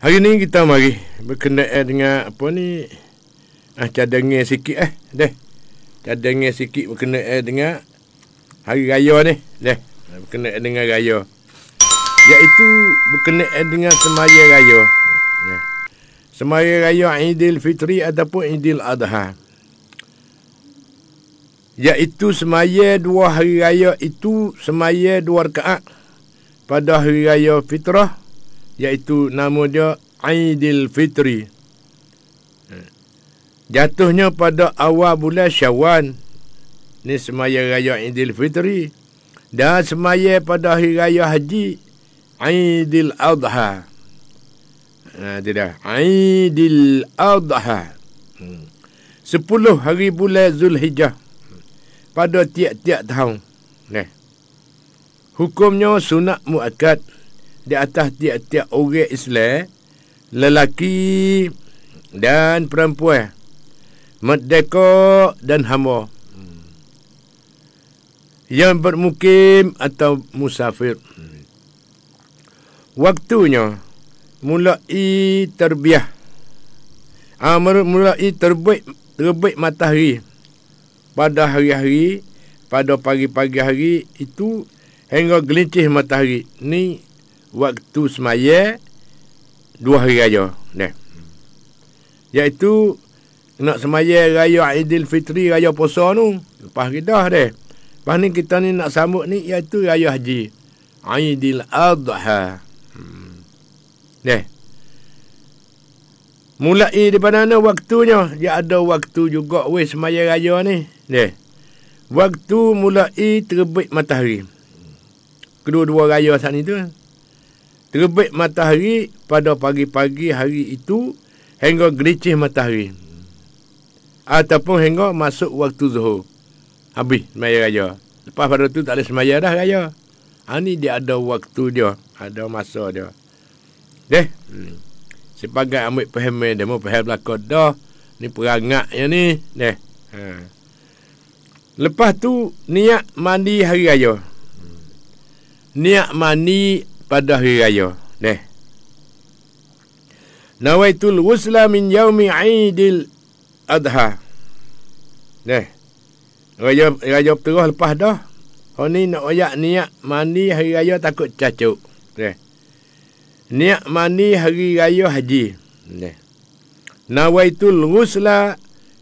Hari ni kita mari berkenaan dengan apa ni? Cadangan sikit cadangan sikit berkenaan dengan hari raya ni. Berkenaan dengan raya. Iaitu berkenaan dengan semaya raya. Semaya raya Aidilfitri ataupun Aidil Adha. Iaitu semaya 2 hari raya itu semaya 2 rakaat pada hari raya fitrah, iaitu nama dia Aidilfitri. Jatuhnya pada awal bulan Syawal. Ni semaya raya Aidilfitri. Dan semaya pada hari raya haji Aidil Adha. Tidak. Aidil Adha. 10 hari bulan Zulhijjah pada tiap-tiap tahun. Hukumnya sunat muakkad di atas tiap-tiap orang Islam, lelaki dan perempuan, merdeka dan hamba, yang bermukim atau musafir. Waktunya mulai terbiah, mulai terbit matahari pada hari-hari, pada pagi-pagi hari itu hingga gelincir matahari. Ni waktu semaya 2 hari raya. Iaitu nak semaya raya Aidilfitri, raya puasa tu. Lepas kita Lepas ni kita ni nak sambut ni iaitu raya haji Aidil Adha. Mulai daripada mana waktunya? Dia ada waktu juga semaya raya ni. Waktu mulai terbit matahari. Kedua-dua raya saat itu. Terbit matahari pada pagi-pagi hari itu hingga gelincir matahari. Ataupun hingga masuk waktu zuhur. Habis semaya raya. Lepas pada tu tak ada semaya dah raya. Ni dia ada waktu dia. Ada masa dia. Sebagai ambil pahaman dia. Mau faham belakang dah. Ni perangat yang ni. Lepas tu niat mandi hari raya. Niat mandi pada hari raya. Nawaitul ghusla min yaumi Aidil Adha. Raya terus lepas dah. Ni nak royak niat mandi hari raya takut cacuk. Niat mandi hari raya haji. Nawaitul ghusla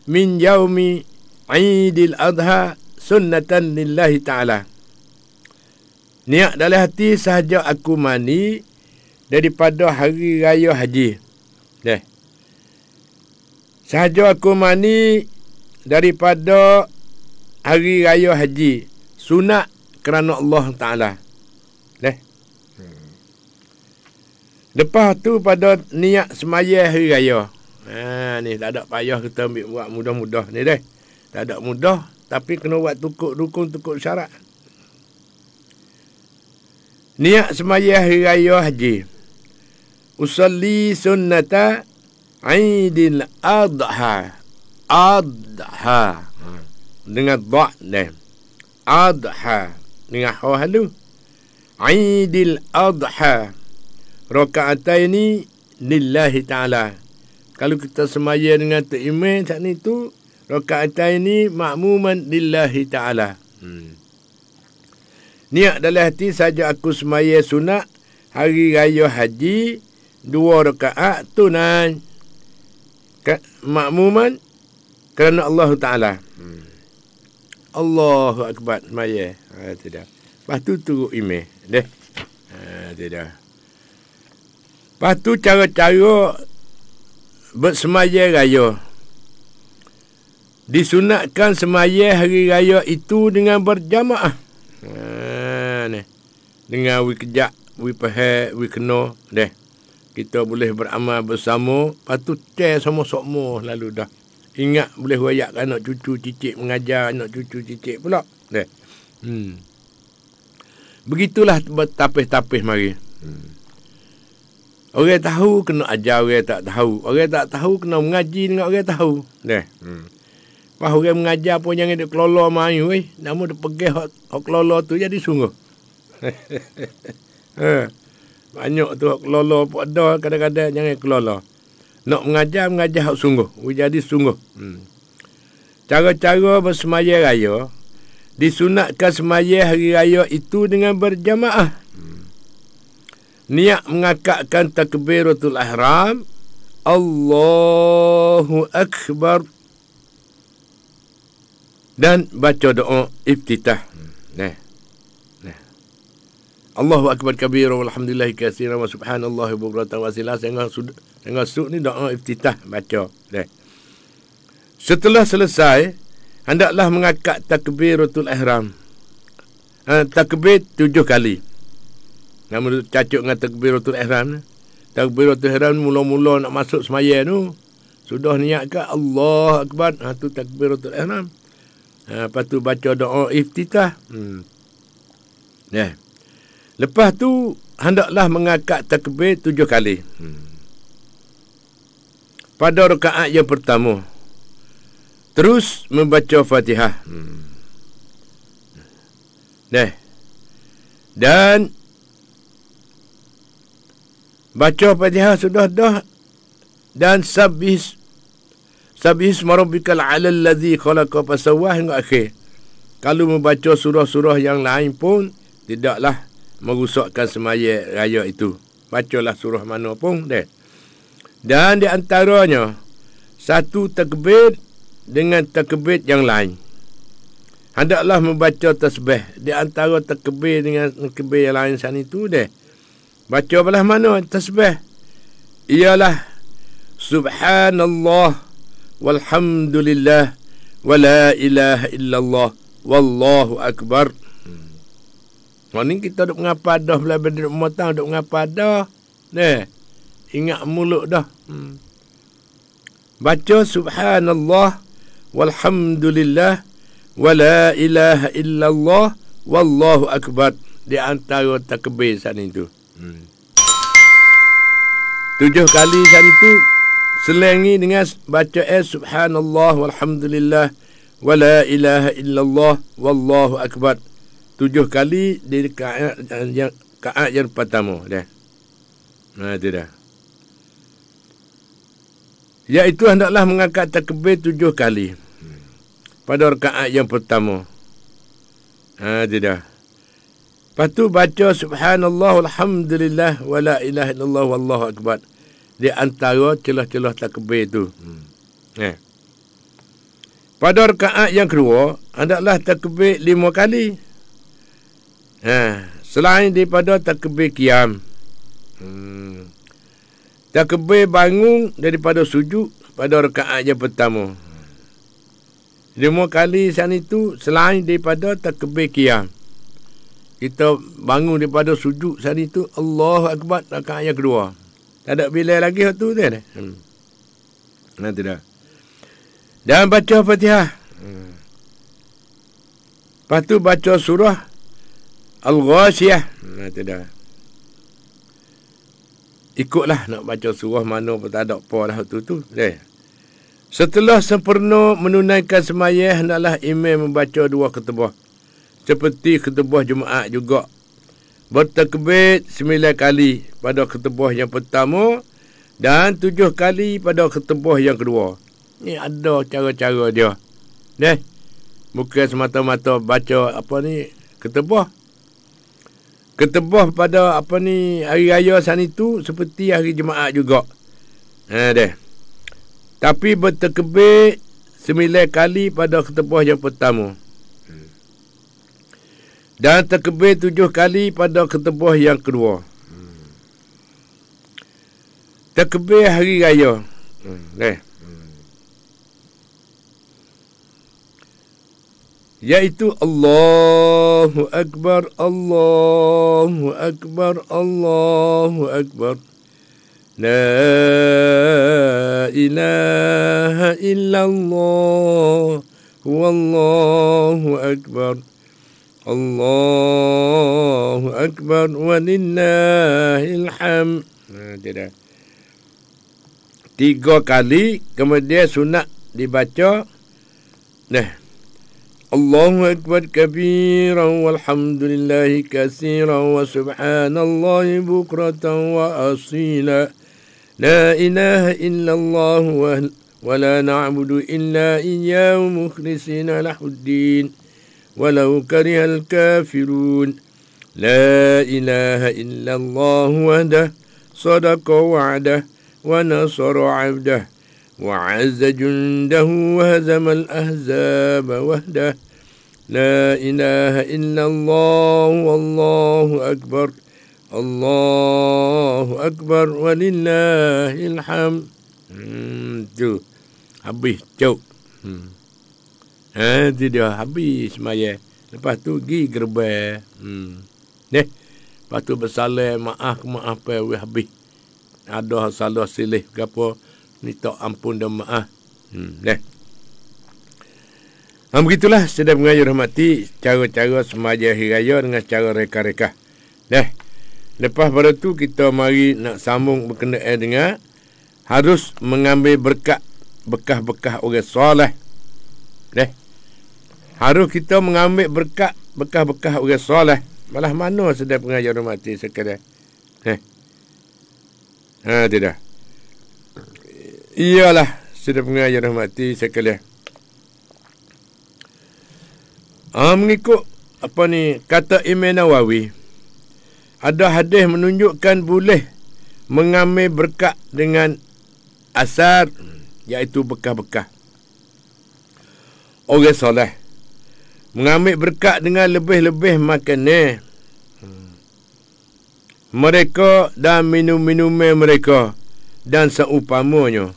min yaumi Aidil Adha sunnatan lillahi ta'ala. Niat dalam hati sahaja aku mandi daripada hari raya haji. Sahaja aku mandi daripada hari raya haji. Sunat kerana Allah Ta'ala. Lepas tu pada niat semaya hari raya. Ni tak ada payah kita ambil buat mudah-mudah ni Tak ada mudah, tapi kena buat rukun tukuk syarat. Niat semaya hari raya haji. Usalli sunnata Aidil Adha. Adha. Dengan dha' Adha. Dengan ha halu. Aidil Adha. Raka'ataini lillahi ta'ala. Kalau kita semaya dengan terimam saat ni tu, raka'ataini ma'muman lillahi ta'ala. Niat dalam hati saja aku semaya sunat hari raya haji 2 rakaat tunai makmuman kerana Allah Ta'ala. Allahu Akbar semaya. Tidak. Lepas tu turut imam. Tidak. Lepas tu cara-cara bersemaya raya. Disunatkan semaya hari raya itu dengan berjamaah. Dengan we kejap, we pahal, we kena. Kita boleh beramal bersama. Lepas tu sama-sama lalu dah. Ingat boleh royak anak cucu cicit, mengajar anak cucu cicit pula. Begitulah bertapis-tapis mari. Orang tahu kena ajar orang tak tahu. Orang tak tahu kena mengaji dengan orang tahu. Pas orang mengajar pun jangan dia kelolo main weh. Namun dia pergi hok kelolo tu jadi sungguh. Banyak tu kelolo pun ada, kadang-kadang jangan kelolo. Nak mengajar hak sungguh. Jadi sungguh. Cara-cara bersemaya raya, disunatkan semaya hari raya itu dengan berjamaah. Niat mengakakkan takbiratul ihram, Allahu Akbar, dan baca doa iftitah. Allahu Akbar kabira walhamdulillahi katsiran wa subhanallahi bukratan wa asila. Tengah sud ni doa iftitah baca. Setelah selesai, hendaklah mengakak takbiratul ihram. Takbir 7 kali. Nama cacuk dengan takbiratul ihram. Takbiratul ihram mula-mula nak masuk semaya tu, sudah niatkan Allah Akbar, tu takbiratul ihram. Lepas tu baca doa iftitah. Lepas tu hendaklah mengakak takbir 7 kali. Pada rakaat yang pertama, terus membaca Fatihah. Dan baca Fatihah sudah dah, dan Sabbih isma rabbikal a'la allazi khalaqa fasawwah hingga akhir. Kalau membaca surah-surah yang lain pun tidaklah merusakkan semaya raya itu. Bacalah surah mana pun deh. Dan di antaranya satu takbir dengan takbir yang lain. Hendaklah membaca tasbih di antara takbir dengan takbir yang lain sana itu deh. Baca belah mana tasbih? Ialah subhanallah walhamdulillah wala ilaha illallah wallahu akbar. Ni kita duk mengapa dah, bila duduk matang duk mengapa dah. Ingat mulut dah. Baca subhanallah walhamdulillah wala ilaha illallah wallahu akbar di antara takbir sana itu. 7 kali sana itu selengi dengan baca subhanallah walhamdulillah wala ilaha illallah wallahu akbar 7 kali di rakaat yang pertama dah. Itu dah. Iaitu hendaklah mengangkat takbir 7 kali pada rakaat yang pertama. Itu dah. Lepas tu baca subhanallah walhamdulillah wala ilaha illallah wallahu akbar di antara celah-celah takbir tu. Pada rakaat yang kedua hendaklah takbir 5 kali. Selain daripada takbir qiyam. Takbir bangun daripada sujud pada rakaat yang pertama. 5 kali sana itu selain daripada takbir qiyam. Kita bangun daripada sujud sana itu Allahu Akbar rakaat yang kedua. Tak ada bila lagi tu dia. Nanti dah. Dan baca Fatihah. Lepas tu baca surah Al-Ghashiyah. Nanti dah. Ikutlah nak baca surah mana pun tak ada apa lah tu. Setelah sempurna menunaikan sembahyang, hendaklah imam membaca 2 khutbah. Seperti khutbah Jumaat juga. Bertakbir 9 kali pada khutbah yang pertama dan 7 kali pada khutbah yang kedua. Ni ada cara-cara dia. Bukan semata-mata baca khutbah. Khutbah pada hari raya sana itu seperti hari Jumaat juga. Tapi bertakbir 9 kali pada khutbah yang pertama. Dan takbir 7 kali pada khutbah yang kedua. Takbir hari raya. Iaitu Allahu Akbar, Allahu Akbar, Allahu Akbar. La ilaha illallah, wallahu akbar. Allahu Akbar walillahil hamd. Tidak. 3 kali, kemudian sunat dibaca Allahu akbar kabiran walhamdulillahi katsiran wa subhanallahi bukratan wa asila. La ilaha illallah wa la na'budu illa iyyahu mukhlishina lahuddin walau karihal kafirun. La ilaha illallah wahdah sadaqa wa'dah wa nasara 'abdah wa 'azza jundahu wa hazama al-ahzab wahdah. La ilaha illallah wallahu akbar. Allahu akbar walillahil hamd. Tu habis cuk. Tu dia habis semaya. Lepas tu pergi gerbang. Lepas tu bersalah maaf habis. Ada salah silih ke apa, minta ampun dan maaf. Begitulah sedang mengayu rahmati cara-cara semaya hari raya dengan cara reka-reka. Lepas pada tu kita mari nak sambung berkenaan dengan harus mengambil berkat bekah-bekah orang soleh. Harus kita mengambil berkat bekah-bekah orang soleh. Malah mana sedang pengajar mati sekalian. Tidak. Iyalah sedang pengajar mati sekalian. Mengikut apa ni kata Imam Nawawi, ada hadis menunjukkan boleh mengambil berkat dengan asar, iaitu bekah-bekah orang soleh. Mengambil berkat dengan lebih-lebih makanan mereka dan minum-minuman mereka dan seumpamanya.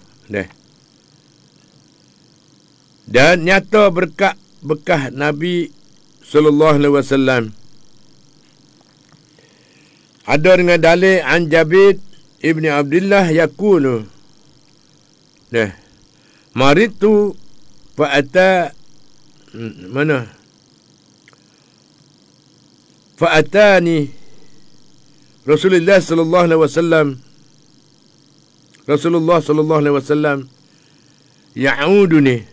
Dan nyata berkat bekah Nabi sallallahu alaihi wasallam ada dengan dalil an Jabir ibni Abdullah yaqulu. Maritu fa'ata mana? Fa'atani Rasulullah sallallahu alaihi wasallam. Rasulullah sallallahu alaihi wasallam ya'uduni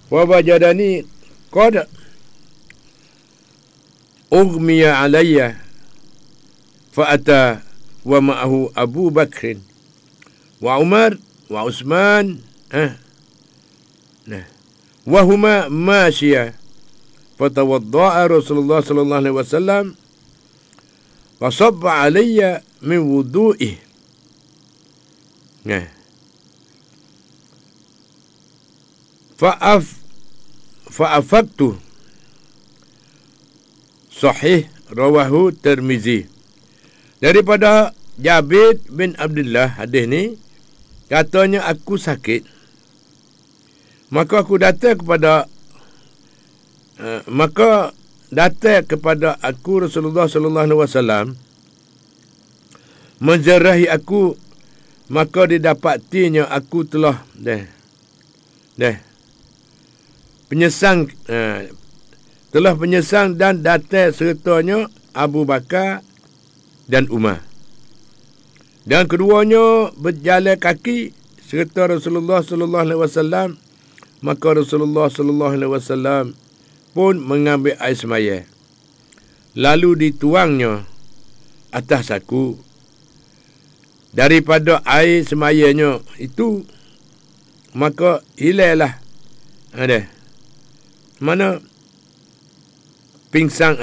fawajadani qad ughmiya alayya fa'ata wa ma'ahu Abu Bakr wa Umar wa Utsman wa huma mashiya fatawadda'a Rasulullah sallallahu alaihi wasallam wa sabba alayya min wudu'i. Fa'afaktu sahih rawahu Tirmizi. Daripada Jabir bin Abdullah, hadis ni katanya aku sakit, maka aku datang kepada aku Rasulullah sallallahu alaihi wasallam menjarahi aku, maka didapatinya aku telah penyesang dan datang sertanya Abu Bakar dan Umar. Dan keduanya berjalan kaki serta Rasulullah sallallahu alaihi wasallam. Maka Rasulullah sallallahu alaihi wasallam pun mengambil air semaya, lalu dituangnya atas aku. Daripada air semayanya itu, maka hilanglah mana pingsan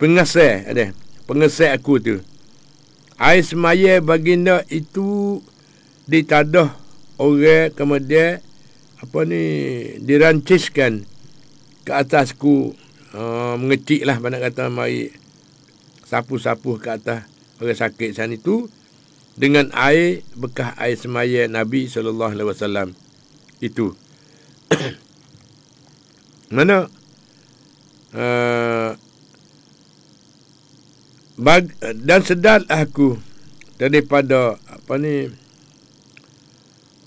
pengasai aku tu. Air semaya baginda itu ditadah orang, kemudian diranciskan ke atasku, mengeciklah mana kata mari sapu-sapu ke atas orang sakit sana itu dengan air bekas air semaya Nabi sallallahu alaihi wasallam itu. Mana dan sedar aku daripada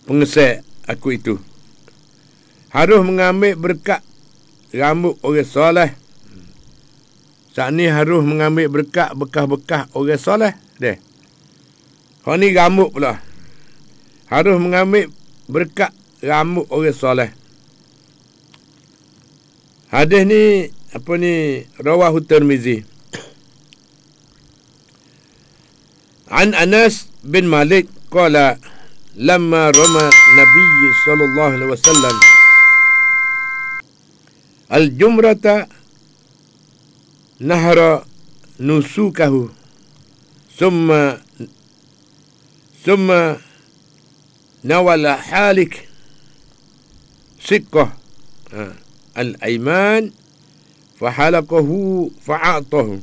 pengesek aku itu. Harus mengambil berkat rambut orang soleh. Saat ni harus mengambil berkat bekas-bekas orang soleh. Hak ni rambut pula. Harus mengambil berkat rambut orang soleh. Hadis ni rawahu Tirmizi. An Anas bin Malik qala lamma rama Nabi sallallahu alaihi wasallam al-jumrata nahra nusukahu summa nawala halik siqqah al-ayman fahalaqahu fa'atahu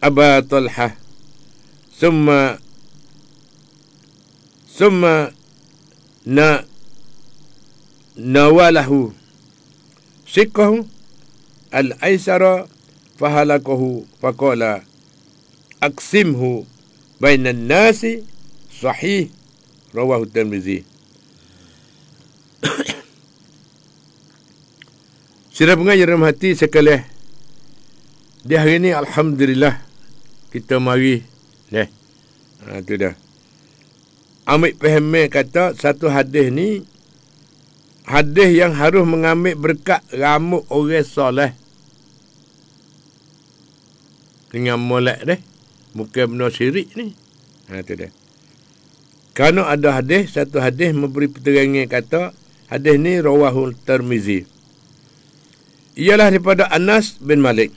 Aba Talha ثم نواله شقه الأيسر فهلكه فقال أقسمه بين الناس صحيح رواه الترمذي. Sira pengajar hati sekalian, di hari ini alhamdulillah kita mari tu dah. Ambil faham kata satu hadis ni hadis yang harus mengambil berkat rambut orang soleh. Dengan molek bukan benda syirik ni. Tu dah. Kerana ada satu hadis memberi penerangan kata hadis ni rawahul Tirmizi. Ialah daripada Anas bin Malik.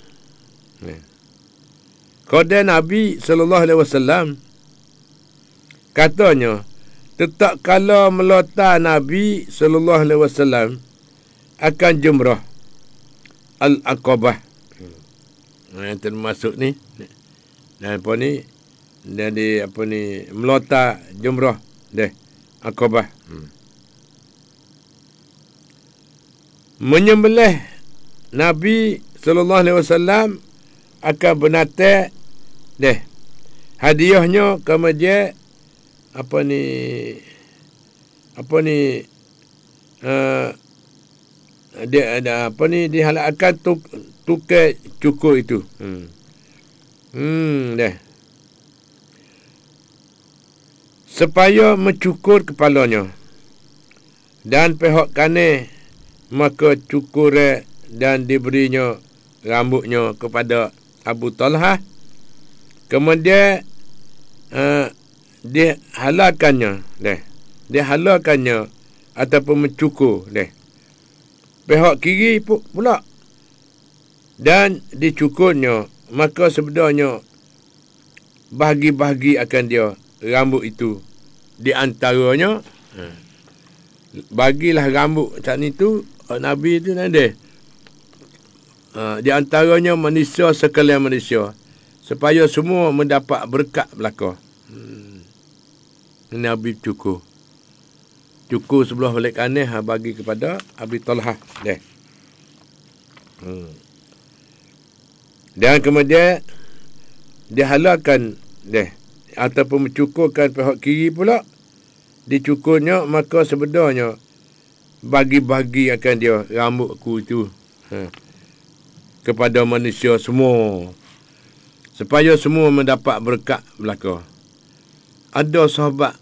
Qada Nabi sallallahu alaihi wasallam katanya, tetap kala melota Nabi sallallahu alaihi wasallam akan jumrah al-Aqabah. Yang termasuk ni jadi melota jumrah Aqabah. Menyembelih Nabi sallallahu alaihi wasallam akan binatang hadiahnya kemudian dia ada dihalakkan tukar cukur itu. Supaya mencukur kepalanya dan pihak kanan maka cukur dan diberinya rambutnya kepada Abu Talha. Kemudian dihalalkannya ataupun mencukur pihak kiri pula dan dicukurnya, maka sebenarnya bahagi-bahagi akan dia rambut itu. Di antaranya bagilah rambut saat itu Nabi itu di antaranya manusia sekalian manusia, supaya semua mendapat berkat belaka. Nabi cukur sebelah balik kanan bagi kepada Abi Talha dan kemudian dihalalkan ataupun mencukurkan pihak kiri pula, dicukurnya, maka sebenarnya bagi-bagi akan dia rambutku itu kepada manusia semua, supaya semua mendapat berkat belaka. Ada sahabat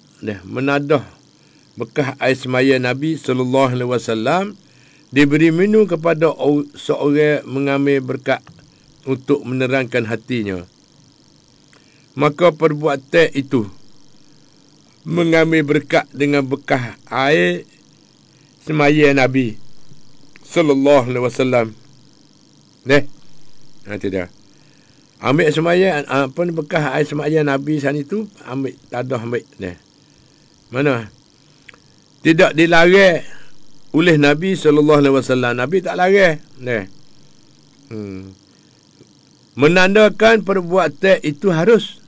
menadah bekas air semaya Nabi sallallahu alaihi wasallam diberi minum kepada seorang mengambil berkat untuk menerangkan hatinya. Maka perbuatan itu mengambil berkat dengan bekas air semaya Nabi sallallahu alaihi wasallam. Tidak. Ambil semaya bekas air semaya Nabi sana itu, ambil tadah ambil mana? Tidak dilarang oleh Nabi sallallahu alaihi wasallam. Nabi tak larang. Menandakan perbuatan itu harus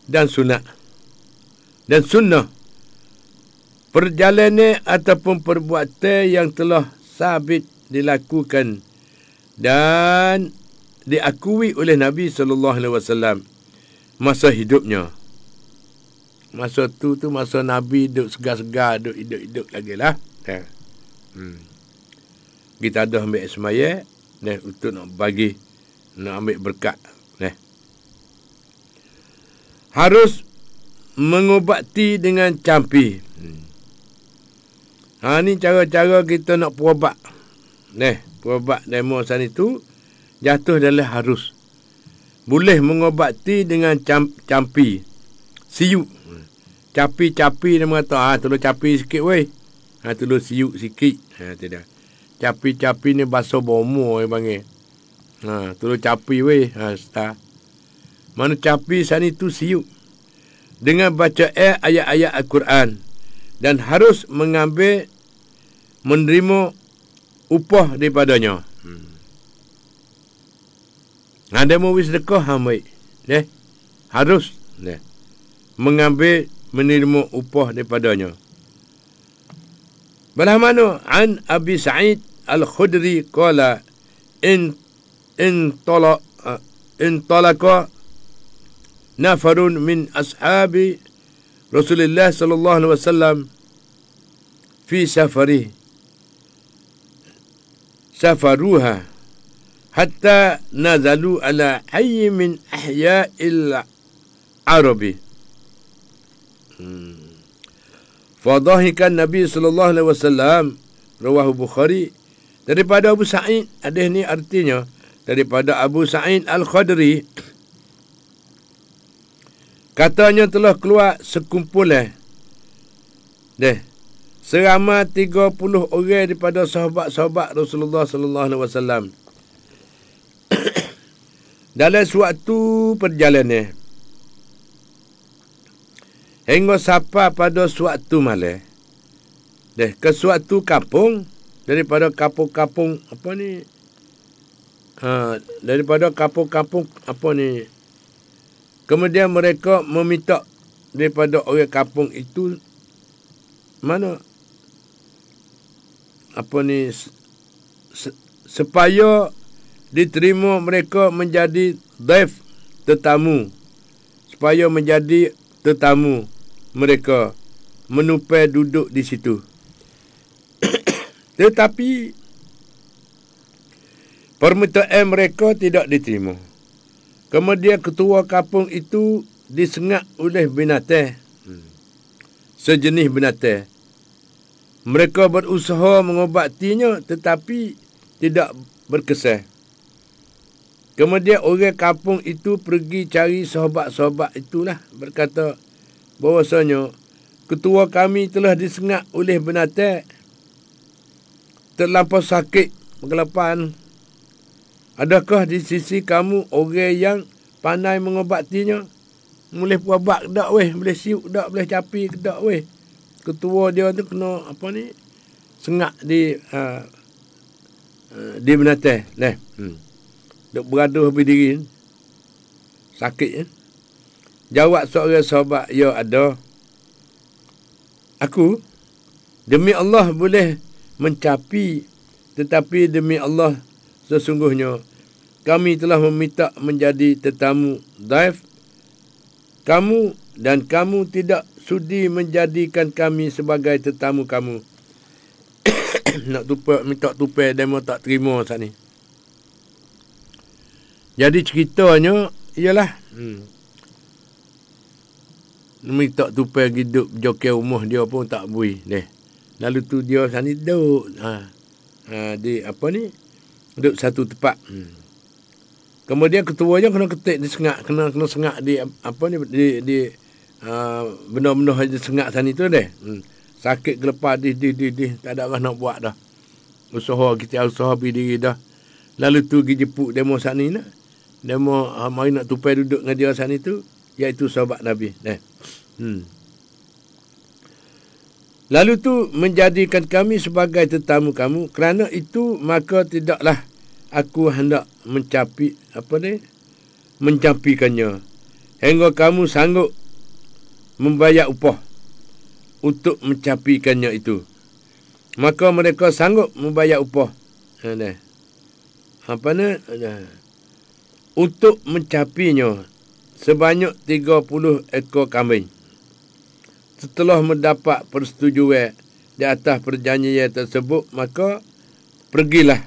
dan sunat. Dan sunnah. Perjalanan ataupun perbuatan yang telah sabit dilakukan dan diakui oleh Nabi sallallahu alaihi wasallam masa hidupnya. Masa tu masa Nabi duduk segar-segar, duduk hidup-hidup lagi lah. Kita dah ambil semaya untuk nak bagi, nak ambil berkat. Harus mengobati dengan campi. Ni cara-cara kita nak perobat. Perobat demo sana itu jatuh dalam harus. Boleh mengobati dengan campi. Siuk. Capi-capi dia mengata, tolong capi sikit weh. Tolong siuk sikit. Tidak. Capi-capi ni bahasa bomo yang panggil. Tolong capi weh. Star. Mana capi sana itu siuk. Dengan baca ayat-ayat Al-Quran. Dan harus menerima upah daripadanya. Ada mau sedekah baik. Harus menerima upah daripadanya. Belah mana an Abi Sa'id Al-Khudri qala in talaqa nafarun min ashabi Rasulullah sallallahu alaihi wasallam fi safaruha hatta nazalu ala hayy min ahya'il arabi. Fadahikan Nabi sallallahu alaihi wasallam, rawahu Bukhari. Daripada Abu Sa'id, hadis ni artinya daripada Abu Sa'id Al-Khudri, katanya telah keluar sekumpulan seramai 30 orang daripada sahabat-sahabat Rasulullah sallallahu alaihi wasallam dalam suatu perjalanan hingga sampai pada suatu malam ke suatu kampung daripada kampung-kampung daripada kampung-kampung kemudian mereka meminta daripada orang kampung itu supaya diterima mereka menjadi daif, tetamu, supaya menjadi tetamu mereka, menupai duduk di situ. Tetapi permintaan mereka tidak diterima. Kemudian ketua kampung itu disengat oleh binatang, sejenis binatang. Mereka berusaha mengobatinya tetapi tidak berkesan. Kemudian orang kampung itu pergi cari sahabat-sahabat itulah, berkata bahawasanya ketua kami telah disengat oleh binatang, terlampau sakit, kegelapan. Adakah di sisi kamu orang yang pandai mengobatinya? Boleh puabak tak weh, boleh siuk tak, boleh capi tak weh. Ketua dia tu kena sengat di binatang. Duk beraduh berdiri. Sakit. Jawab seorang sahabat, ya ada. Aku, demi Allah boleh mencapi, tetapi demi Allah sesungguhnya kami telah meminta menjadi tetamu daif kamu dan kamu tidak sudi menjadikan kami sebagai tetamu kamu. Nak minta tupai demo tak terima saat ni. Jadi ceritanya ialah minta tupai hidup jokai rumah dia pun tak boleh. Lalu tu dia saat ni duduk di duduk satu tempat. Kemudian ketuanya kena ketik disengat, kena sengat di benda-benda aja sengat sana itu sakit gelepar di tak ada orang nak buat dah. Kita usaha berdiri dah. Lalu tu pergi jemput demo sana ni. Demo mari nak tupai duduk dengan dia sana itu, iaitu sahabat Nabi. Lalu tu menjadikan kami sebagai tetamu kamu, kerana itu maka tidaklah aku hendak mencampikannya hingga kamu sanggup membayar upah untuk mencapikannya itu. Maka mereka sanggup membayar upah untuk mencapinya sebanyak 30 ekor kambing. Setelah mendapat persetujuan di atas perjanjian tersebut, maka pergilah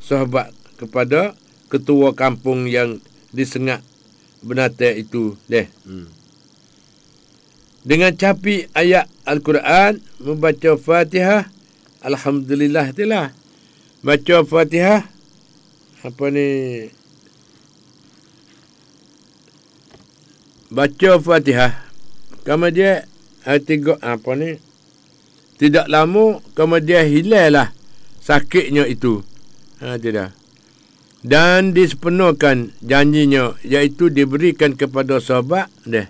sahabat kepada ketua kampung yang disengat binatang itu. dengan capi ayat Al-Quran, membaca Fatihah, alhamdulillah itulah. Baca Fatihah, baca Fatihah, kemudian tidak lama kemudian hilanglah sakitnya itu. Tidak. Dan disepenuhkan janjinya, iaitu diberikan kepada sahabat deh.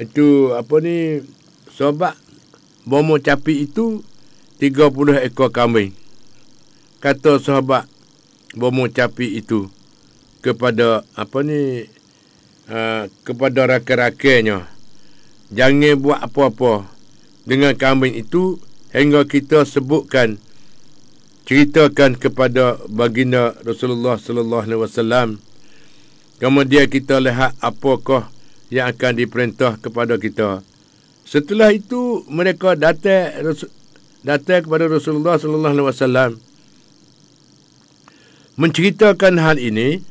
Itu sahabat bomo capi itu 30 ekor kambing. Kata sahabat bomo capi itu kepada kepada rakan-rakannya, jangan buat apa-apa dengan kambing itu hingga kita ceritakan kepada baginda Rasulullah sallallahu alaihi wasallam. Kemudian kita lihat apakah yang akan diperintah kepada kita. Setelah itu mereka datang kepada Rasulullah sallallahu alaihi wasallam menceritakan hal ini.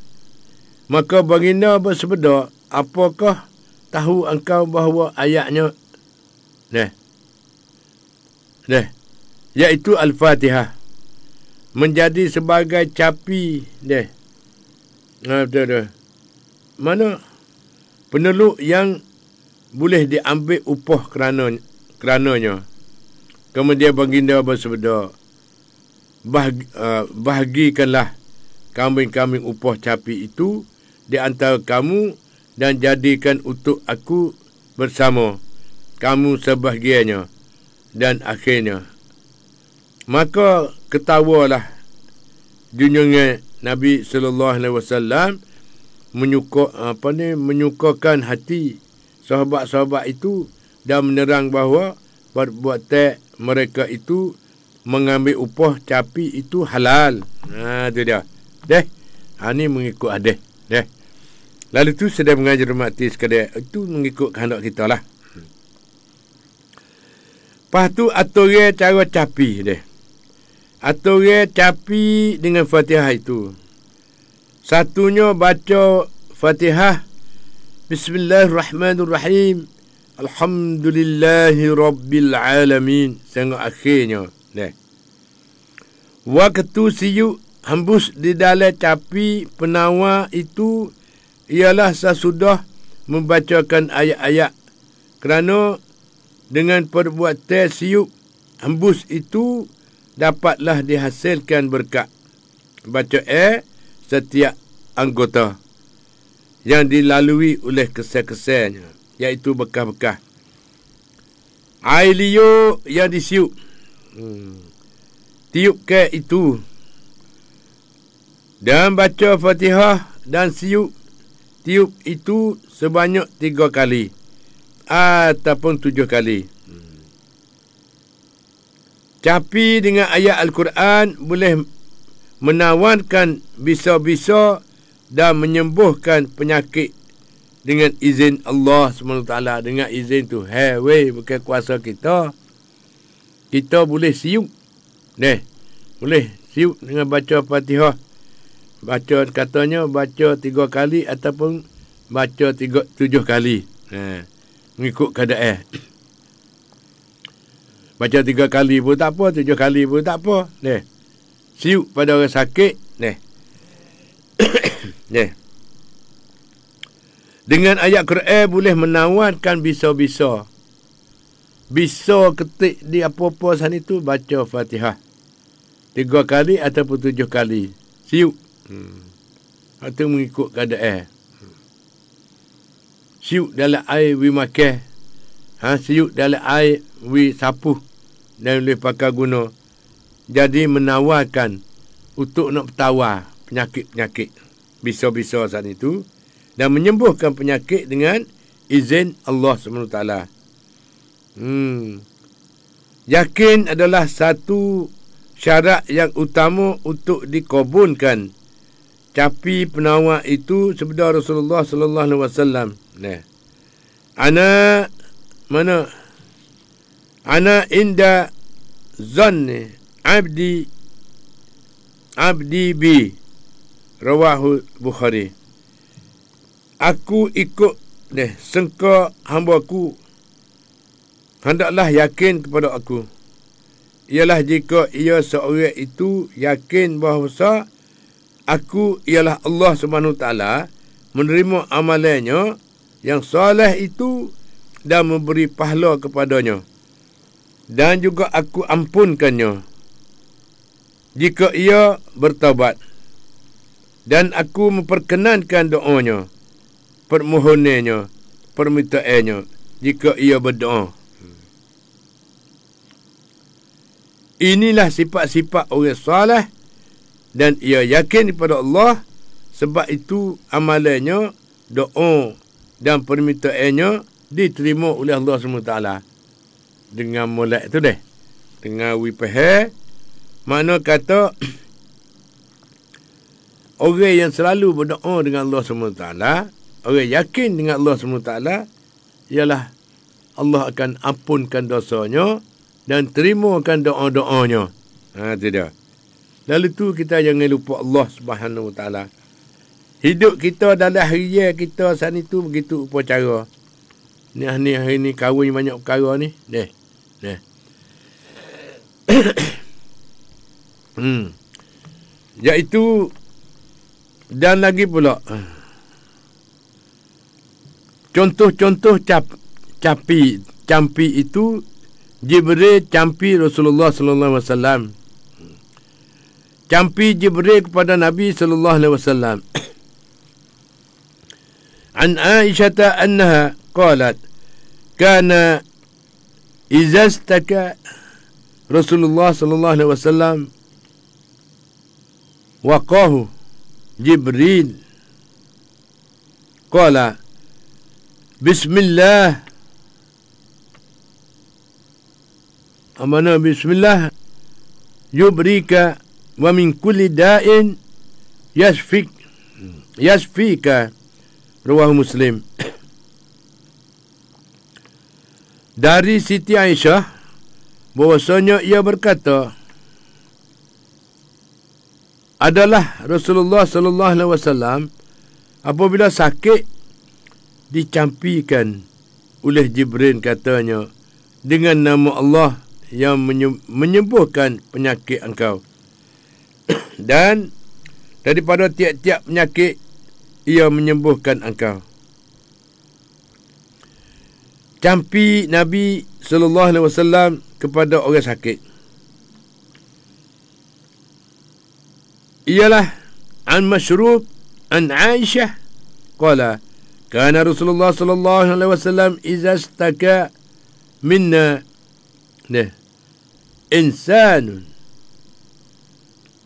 Maka baginda bersabda, apakah tahu engkau bahawa ayatnya iaitu Al-Fatihah menjadi sebagai capi mana peneluk yang boleh diambil upah kerananya. Kemudian baginda bersabda, bahagikanlah kambing-kambing upah capi itu di antara kamu dan jadikan untuk aku bersama kamu sebahagiannya. Dan akhirnya maka ketawalah junjungan Nabi sallallahu alaihi wasallam, menyukakan hati sahabat-sahabat itu dan menerang bahawa perbuatan mereka itu mengambil upah capi itu halal. Itu dia. Ini mengikut hadis. Lalu tu sedang mengajar mati sekadar itu mengikut kehendak kita lah. Lepas tu aturan cara capi dia. Aturan capi dengan Fatihah itu. Satunya baca Fatihah, Bismillahirrahmanirrahim, Alhamdulillahi Rabbil Alamin, sehingga akhirnya. Waktu siuk hembus di dalam capi penawar itu ialah sesudah membacakan ayat-ayat, kerana dengan perbuatan siuk hembus itu dapatlah dihasilkan berkat baca setiap anggota yang dilalui oleh kesan-kesannya, iaitu bekas-bekas air liur yang disiuk. Tiupkan itu dan baca Fatihah dan siuk tiup itu sebanyak 3 kali ataupun 7 kali. Capi dengan ayat Al-Quran boleh menawankan bisa-bisa dan menyembuhkan penyakit dengan izin Allah SWT. Dengan izin tu, bukan kuasa kita. Kita boleh siuk. Boleh siuk dengan baca Fatihah. Katanya baca 3 kali ataupun baca 7 kali. Mengikut keadaan. Baca 3 kali pun tak apa, 7 kali pun tak apa. Siuk pada orang sakit. Dengan ayat Quran boleh menawankan bisa-bisa. Bisa ketik di apa-apa sana itu, baca Fatihah 3 kali ataupun 7 kali. Siuk. Itu mengikut keadaan. Siuk dalam air we makan. Siuk dalam air we sapuh dan boleh pakai guna. Jadi menawarkan untuk nak bertawar penyakit-penyakit bisa-bisa saat itu dan menyembuhkan penyakit dengan izin Allah SWT. Yakin adalah satu syarat yang utama untuk dikabulkan capi penawar itu, sabda Rasulullah sallallahu alaihi wasallam. Ana inda zanni abdi bi, rawahu Bukhari. Aku ikut sengka hamba-Ku hendaklah yakin kepada Aku. Ialah jika ia seorang itu yakin bahawa Aku ialah Allah Subhanahu Taala, menerima amalannya yang soleh itu dan memberi pahala kepadanya, dan juga Aku ampunkannya jika ia bertaubat, dan Aku memperkenankan doanya, permohonannya, permintaannya jika ia berdoa. Inilah sifat-sifat orang soleh, dan ia yakin kepada Allah. Sebab itu amalannya, doa dan permintaannya diterima oleh Allah SWT. Dengan molek tu dengan wipah, mana kata orang yang selalu berdoa dengan Allah SWT, orang yakin dengan Allah SWT, ialah Allah akan ampunkan dosanya dan terimakan doa-doanya. Itu dia. Lalu tu kita jangan lupa Allah Subhanahu Wa Taala. Hidup kita dalam harian kita saat itu begitu upacara. Ni hari ni kahwin banyak perkara ni. Iaitu, dan lagi pula contoh-contoh campi itu Jibril campi Rasulullah sallallahu alaihi wasallam. Campi Jibril kepada Nabi sallallahu alaihi wasallam. An Aisyah annaha qalat kana idza istaka Rasulullah sallallahu alaihi wasallam waqahu Jibril qala bismillah, amana bismillah yubrika wa min kulli da'in yasfika, rawahu Muslim. Dari Siti Aisyah bahwasanya ia berkata, adalah Rasulullah sallallahu alaihi wasallam apabila sakit dicampikan oleh Jibril, katanya, dengan nama Allah yang menyembuhkan penyakit engkau. Dan daripada tiap-tiap penyakit ia menyembuhkan engkau. Campi Nabi sallallahu alaihi wasallam kepada orang sakit ialah an Mashrub an Aisyah qala kana Rasulullah sallallahu alaihi wasallam idza istaka minna insanun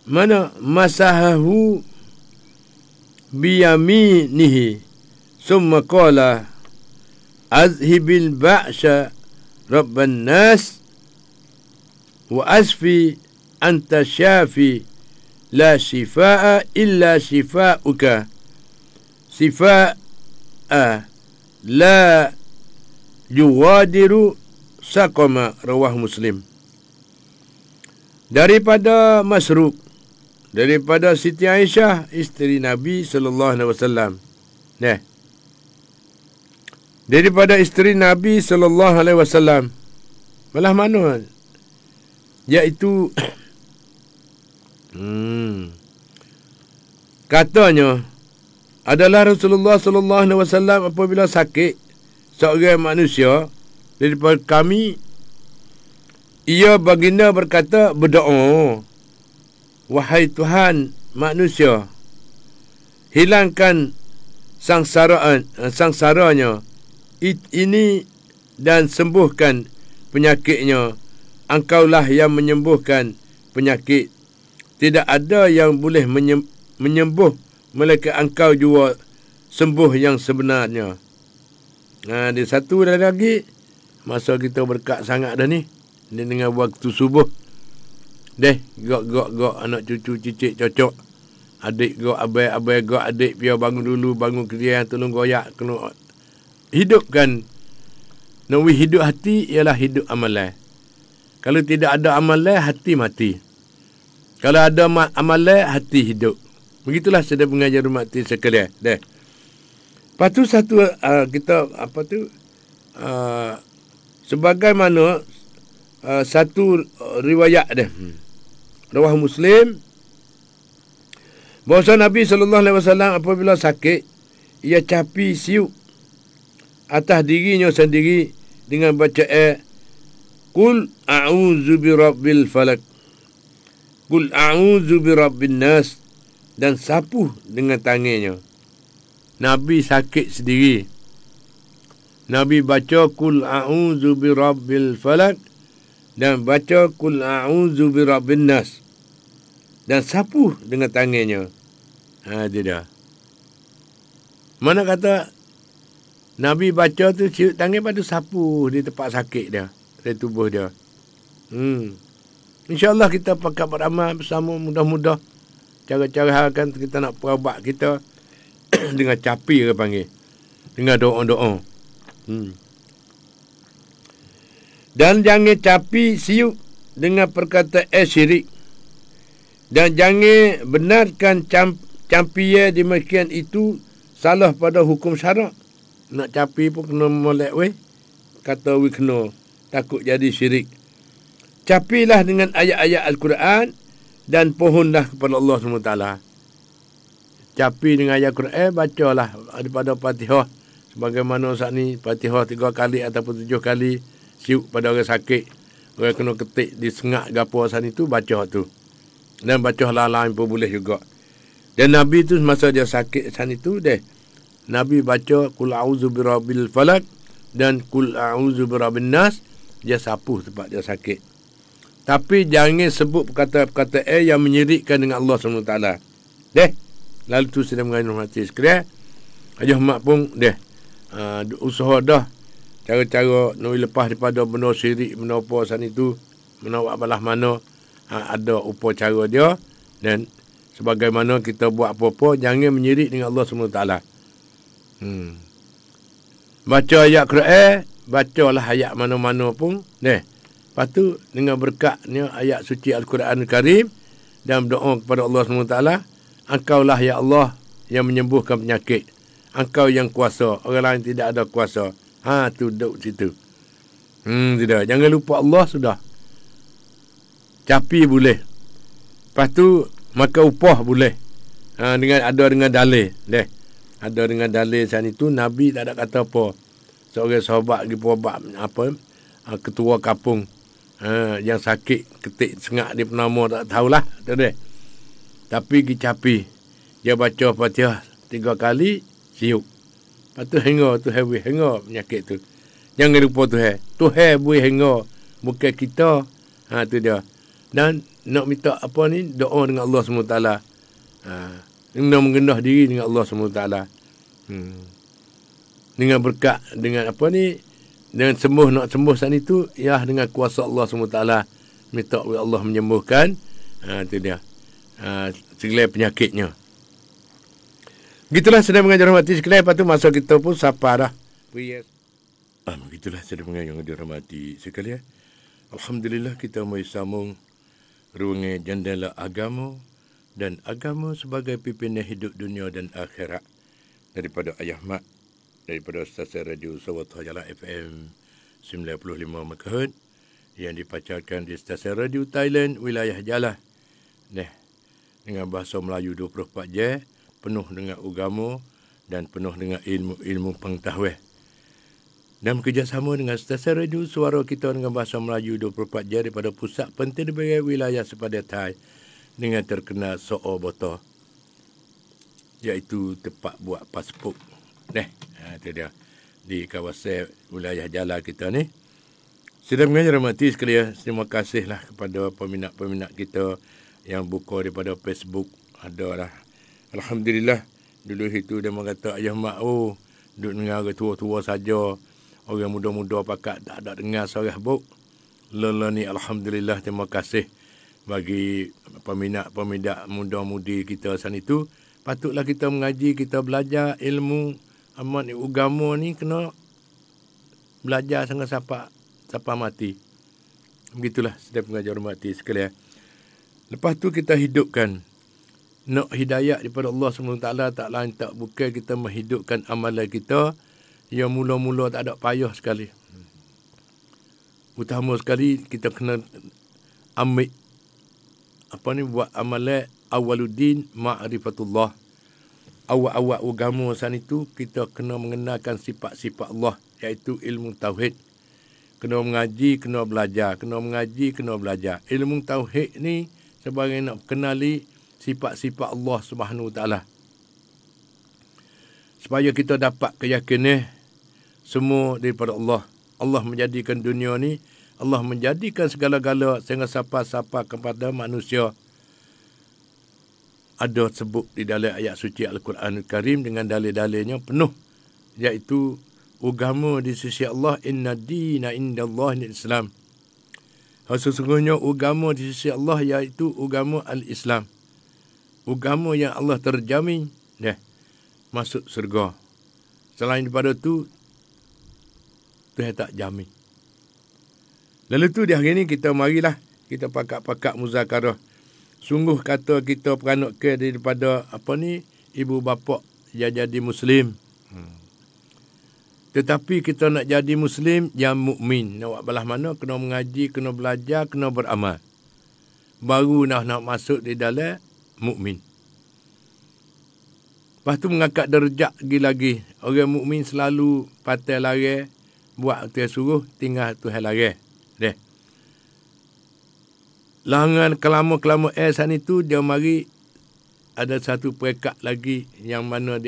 mana masahahu biyaminihi summa qala azhibil ba'sa rabban nas wa asfi anta syafi la shifaa illa shifauka shifaa la yughadiru saqama, rawahu Muslim. Daripada Masruq, daripada Siti Aisyah isteri Nabi sallallahu alaihi wasallam. Daripada isteri Nabi sallallahu alaihi wasallam. Malah mana? Iaitu katanya adalah Rasulullah sallallahu alaihi wasallam apabila sakit seorang manusia daripada kami, ia baginda berkata, berdoa, wahai Tuhan manusia, hilangkan sangsaranya ini dan sembuhkan penyakitnya. Engkaulah yang menyembuhkan penyakit. Tidak ada yang boleh menyembuh melainkan engkau jua sembuh yang sebenarnya. Ada satu lagi, masa kita berkat sangat dah ni. Dia dengan waktu subuh. Gok anak cucu cicit cocok. Adik gok abai gok adik biar bangun dulu, bangun kerja tolong goyak kena hidupkan. Nawi hidup hati ialah hidup amalan. Kalau tidak ada amalan, hati mati. Kalau ada amalan, hati hidup. Begitulah sedang mengajar umat sekalian. Lepas tu satu kita sebagaimana satu riwayat dia. Riwayat Muslim bahawa Nabi SAW apabila sakit, ia capi siup atas dirinya sendiri dengan baca Qul a'udzu birabbil falak, Qul a'udzu birabbin nas, dan sapu dengan tangannya. Nabi sakit sendiri. Nabi baca Qul a'udzu birabbil falak dan baca Qul a'udzu birabbin nas dan sapu dengan tangannya. Itu dah. Mana kata Nabi baca tu ciut tangan, lepas tu sapu di tempat sakit dia, di tubuh dia. InsyaAllah kita pakai beramal bersama, mudah-mudah cara-cara kan kita nak perawat kita dengan capi orang panggil, dengan doa-doa. Dan jangan capi siup dengan perkataan syirik, dan jangan benarkan campiye demikian itu salah pada hukum syarak. Nak capi pun kena molek weh, kata weh kena, takut jadi syirik. Capilah dengan ayat-ayat Al-Quran dan pohonlah kepada Allah SWT. Capi dengan ayat Al-Quran, bacalah daripada Fatihah. Sebagaimana saat ni Fatihah 3 kali ataupun 7 kali, siup pada orang sakit, orang kena ketik disengak gapo saat itu, baca tu. Dan baca lain pun boleh juga. Dan Nabi tu masa dia sakit saat itu, Nabi baca Qul a'udzu birabbil falak dan Qul a'udzu birabbin nas, dia sapu sebab dia sakit. Tapi jangan sebut perkataan yang menyirikkan dengan Allah SWT. Lalu tu sedang mengandung hati sekalian. Ajah mak pun usaha dah cara-cara nak lepas daripada benda syirik, benda apa saat itu, benda balah mana, ada upacara dia. Dan sebagaimana kita buat apa-apa, jangan menyirik dengan Allah SWT. Baca ayat Quran, bacalah ayat mana-mana pun. Lepas tu dengan berkatnya ayat suci Al-Quran Al-Karim dan berdoa kepada Allah SWT, Engkaulah ya Allah yang menyembuhkan penyakit. Engkau yang kuasa, orang lain tidak ada kuasa. Tu duduk situ. Tidak. Jangan lupa Allah sudah. Capi boleh. Lepas tu maka upah boleh. Dengan dalil. Ada dengan dalil saat itu Nabi tak ada kata apa. Seorang sahabat pergi berubat ketua kampung yang sakit, ketik sengak dia penama tak tahulah. Tapi pergi capi. Dia baca Fatihah 3 kali, siup. Lepas tu hingga penyakit tu. Jangan lupa Tuhan boleh hingga, bukan kita. Tu dia. Dan nak minta apa ni, doa dengan Allah SWT. Nak mengendah diri dengan Allah SWT. Dengan berkat, dengan apa ni, dengan nak sembuh saat itu, ya dengan kuasa Allah SWT. Minta Allah menyembuhkan. Itu dia. Segala penyakitnya. Begitulah sedang mengajar hormati sekalian. Lepas tu masa kita pun sapa dah. Begitulah sedang mengajar hormati sekalian. Alhamdulillah kita mau sambung ruang jendela agama dan agama sebagai pimpinan hidup dunia dan akhirat daripada Ayah Mat, daripada stesen radio Sawat Jala FM 95 MHz yang dipancarkan di stesen radio Thailand wilayah Jala. Dengan bahasa Melayu 24 jam, penuh dengan agama dan penuh dengan ilmu pengetahuan. Dan bekerjasama dengan stesen radio suara kita dengan bahasa Melayu 24 jam daripada pusat penting berbagai wilayah sepadan Thai dengan terkenal So'o Bota, iaitu tempat buat pasport. Itu dia di kawasan wilayah Jala kita ni. Sudah mengajar mati sekalian. Terima kasihlah kepada peminat-peminat kita yang buka daripada Facebook. Adalah. Alhamdulillah. Dulu itu dia mengata, Ayah Mak, duduk dengar orang tua-tua saja. Orang muda-muda pakat tak ada dengar suara buk. Lelah ni Alhamdulillah, terima kasih bagi peminat-peminat muda-mudi kita sana itu. Patutlah kita mengaji, kita belajar ilmu amat agama ni, kena belajar sangat siapa mati. Begitulah setiap pengajar mati sekalian. Lepas tu kita hidupkan nak hidayah daripada Allah SWT, tak lain tak bukan kita menghidupkan amalan kita yang mula-mula tak ada payah sekali. Utama sekali kita kena ambil buat amalan awaluddin ma'rifatullah. Awal-awal agama san itu kita kena mengenalkan sifat-sifat Allah, iaitu ilmu tauhid. Kena mengaji, kena belajar, kena mengaji, kena belajar. Ilmu tauhid ni sebagai nak kenali sifat-sifat Allah Subhanahu Wa Taala. Supaya kita dapat keyakinan semua daripada Allah. Allah menjadikan dunia ni, Allah menjadikan segala-gala sehingga siapa-siapa kepada manusia. Ada sebut di dalam ayat suci Al-Quran Al-Karim dengan dalil-dalilnya penuh, iaitu agama di sisi Allah, inna dina indallahi al-Islam. Sesungguhnya agama di sisi Allah iaitu agama al-Islam. Agama yang Allah terjamin masuk surga. Selain daripada tu Tuhan tak jamin. Lalu tu di hari ni kita marilah kita pakat-pakat muzakarah. Sungguh kata kita peranak ke daripada ibu bapa yang jadi Muslim. Tetapi kita nak jadi Muslim yang mukmin. Nak buat belah mana? Kena mengaji, kena belajar, kena beramal. Baru nak masuk di dalam mukmin. Lepas tu mengangkat derajat lagi. Orang mukmin selalu patah lari, buat Tuhan suruh, tinggal Tuhan lari. Langan kelama-kelama san itu dia mari ada satu peringkat lagi yang mana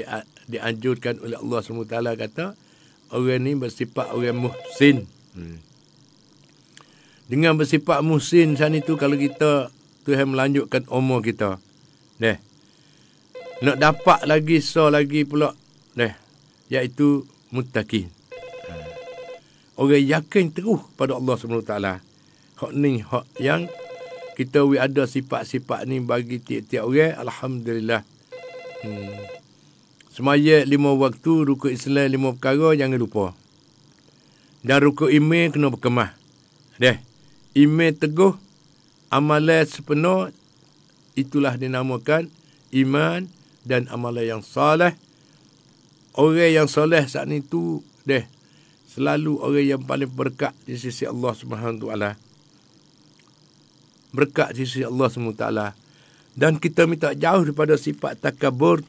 dianjurkan oleh Allah SWT, kata orang ni bersifat orang muhsin. Dengan bersifat muhsin san itu, kalau kita Tuhan melanjutkan umur kita, nak dapat lagi lagi pula, iaitu muttaqin. Orang yakin terus pada Allah SWT. Hak ni hak yang kita ada sifat-sifat ni bagi tiap-tiap orang, alhamdulillah. Semaya 5 waktu, rukun Islam 5 perkara, jangan lupa. Dan rukun iman kena berkemah. Iman teguh, amalan sepenuh, itulah dinamakan iman dan amalan yang saleh. Orang yang soleh saat itu, selalu orang yang paling berkat di sisi Allah Subhanahu Wa Taala. Berkat di sisi Allah SWT. Dan kita minta jauh daripada sifat takabur.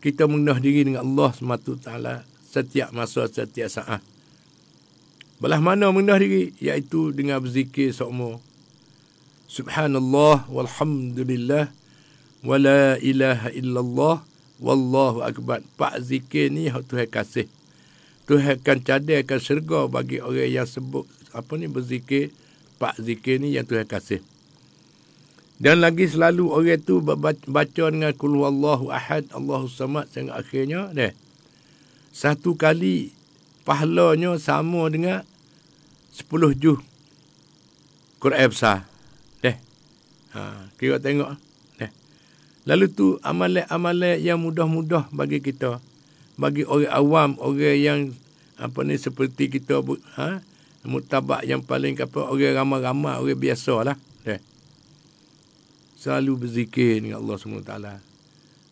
Kita mengenal diri dengan Allah SWT setiap masa, setiap saat. Belah mana mengenal diri? Iaitu dengan berzikir seumur. Subhanallah walhamdulillah wa la ilaha illallah wallahu akbar. 4 zikir ni Tuhan kasih. Tuhan akan cadangkan syurga bagi orang yang sebut berzikir. 4 zikir ni yang Tuhan kasih. Dan lagi selalu orang tu baca dengan qul huwallahu ahad, Allahus samad sehingga akhirnya, satu kali pahalanya sama dengan 10 juz Quran besar. Kira tengok. Lalu tu amalan-amalan yang mudah-mudah bagi kita. Bagi orang awam, orang yang seperti kita, mutabak yang paling orang ramai-ramai, orang biasa lah. Selalu berzikir dengan Allah SWT.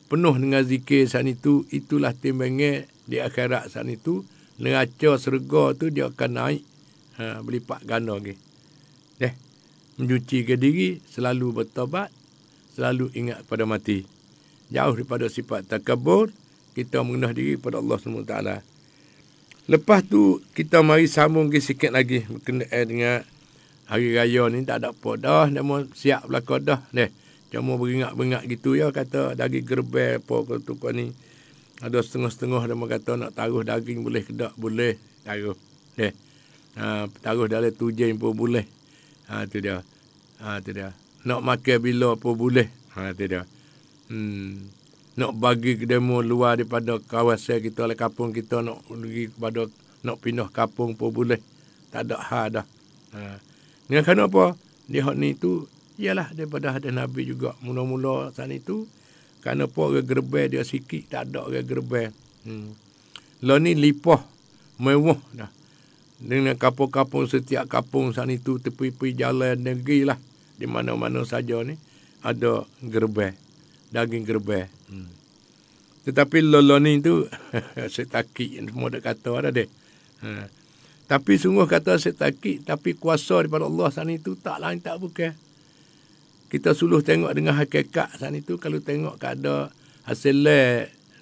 Penuh dengan zikir saat itu, itulah timbangan di akhirat saat itu. Neraca surga tu dia akan naik berlipat ganda lagi. Mencucikan diri, selalu bertobat, selalu ingat pada mati. Jauh daripada sifat takabur, kita mengenal diri pada Allah SWT. Lepas tu, kita mari sambung sikit lagi berkenaan dengan hari raya ni. Tak ada apa dah, dah mau siap belakang dah. Cuma beringat-beringat gitu ya, kata daging gerbel apa tukar ni. Ada setengah-setengah dia kata nak taruh daging boleh ke tak? Boleh, taruh. Taruh dalam tujen pun boleh. Tu dia. Tu dia. Nak makan bila pun boleh. Tu dia. Nak bagi ke demo luar daripada kawasan kita, oleh kampung kita, nak pergi kepada, nak pindah kampung pun boleh. Tak ada hal dah. Dengan kenapa? Dia hak ni tu, ialah daripada hadis Nabi juga. Mula-mula saat itu, kenapa orang gerbel dia sikit, tak ada orang gerbel. Lah ni lipah, mewah dah. Dengan kampung-kampung, setiap kampung saat itu, tepi-tepi jalan negeri lah. Di mana-mana saja ni. ada gerbang, daging gerbang. Tetapi loloni tu setakik semua dak kata ada deh. Tapi sungguh kata setakik, tapi kuasa daripada Allah sana itu tak lain tak bukan. Kita suluh tengok dengan hakikat sana itu, kalau tengok ada hasil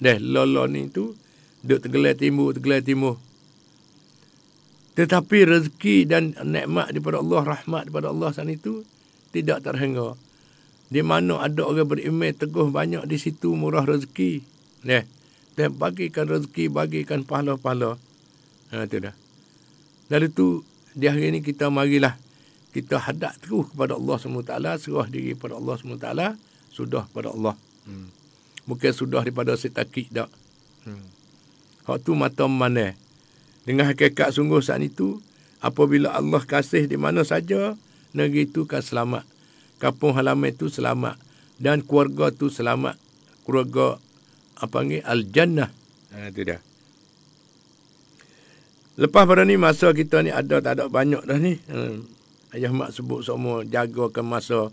deh loloni tu duk tergelar timur. Tetapi rezeki dan nikmat daripada Allah, rahmat daripada Allah sana itu tidak terhingga. Di mana ada orang beriman teguh banyak di situ murah rezeki. Dan bagikan rezeki, bagikan pahala-pahala. Itu dah. Lalu tu di hari ini kita marilah kita hadap terus kepada Allah SWT, serah diri kepada Allah SWT, sudah pada Allah. Bukan sudah daripada setakik dak. Hak tu mata mana. Dengan hakikat sungguh saat itu, apabila Allah kasih di mana saja, negeri itu kan selamat. Kampung halaman itu selamat. Dan keluarga itu selamat. Keluarga, Al-Jannah. Itu dia. Lepas pada ni, masa kita ni ada, tak ada banyak dah ni. Ayah mak sebut semua, jagakan masa.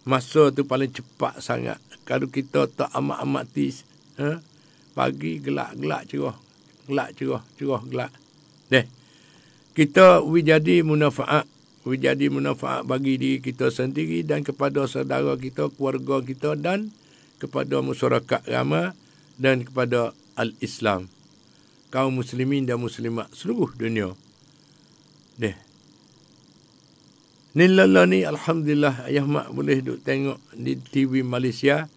Masa tu paling cepat sangat. Kalau kita tak amat-amati, pagi gelak-gelak cerah. Gelak cerah gelak. Kita wijadi munafaat bagi diri kita sendiri dan kepada saudara kita, keluarga kita dan kepada masyarakat ramai dan kepada al-Islam, kaum muslimin dan muslimat seluruh dunia. Ni lala ni alhamdulillah ayah mak boleh duk tengok di TV Malaysia.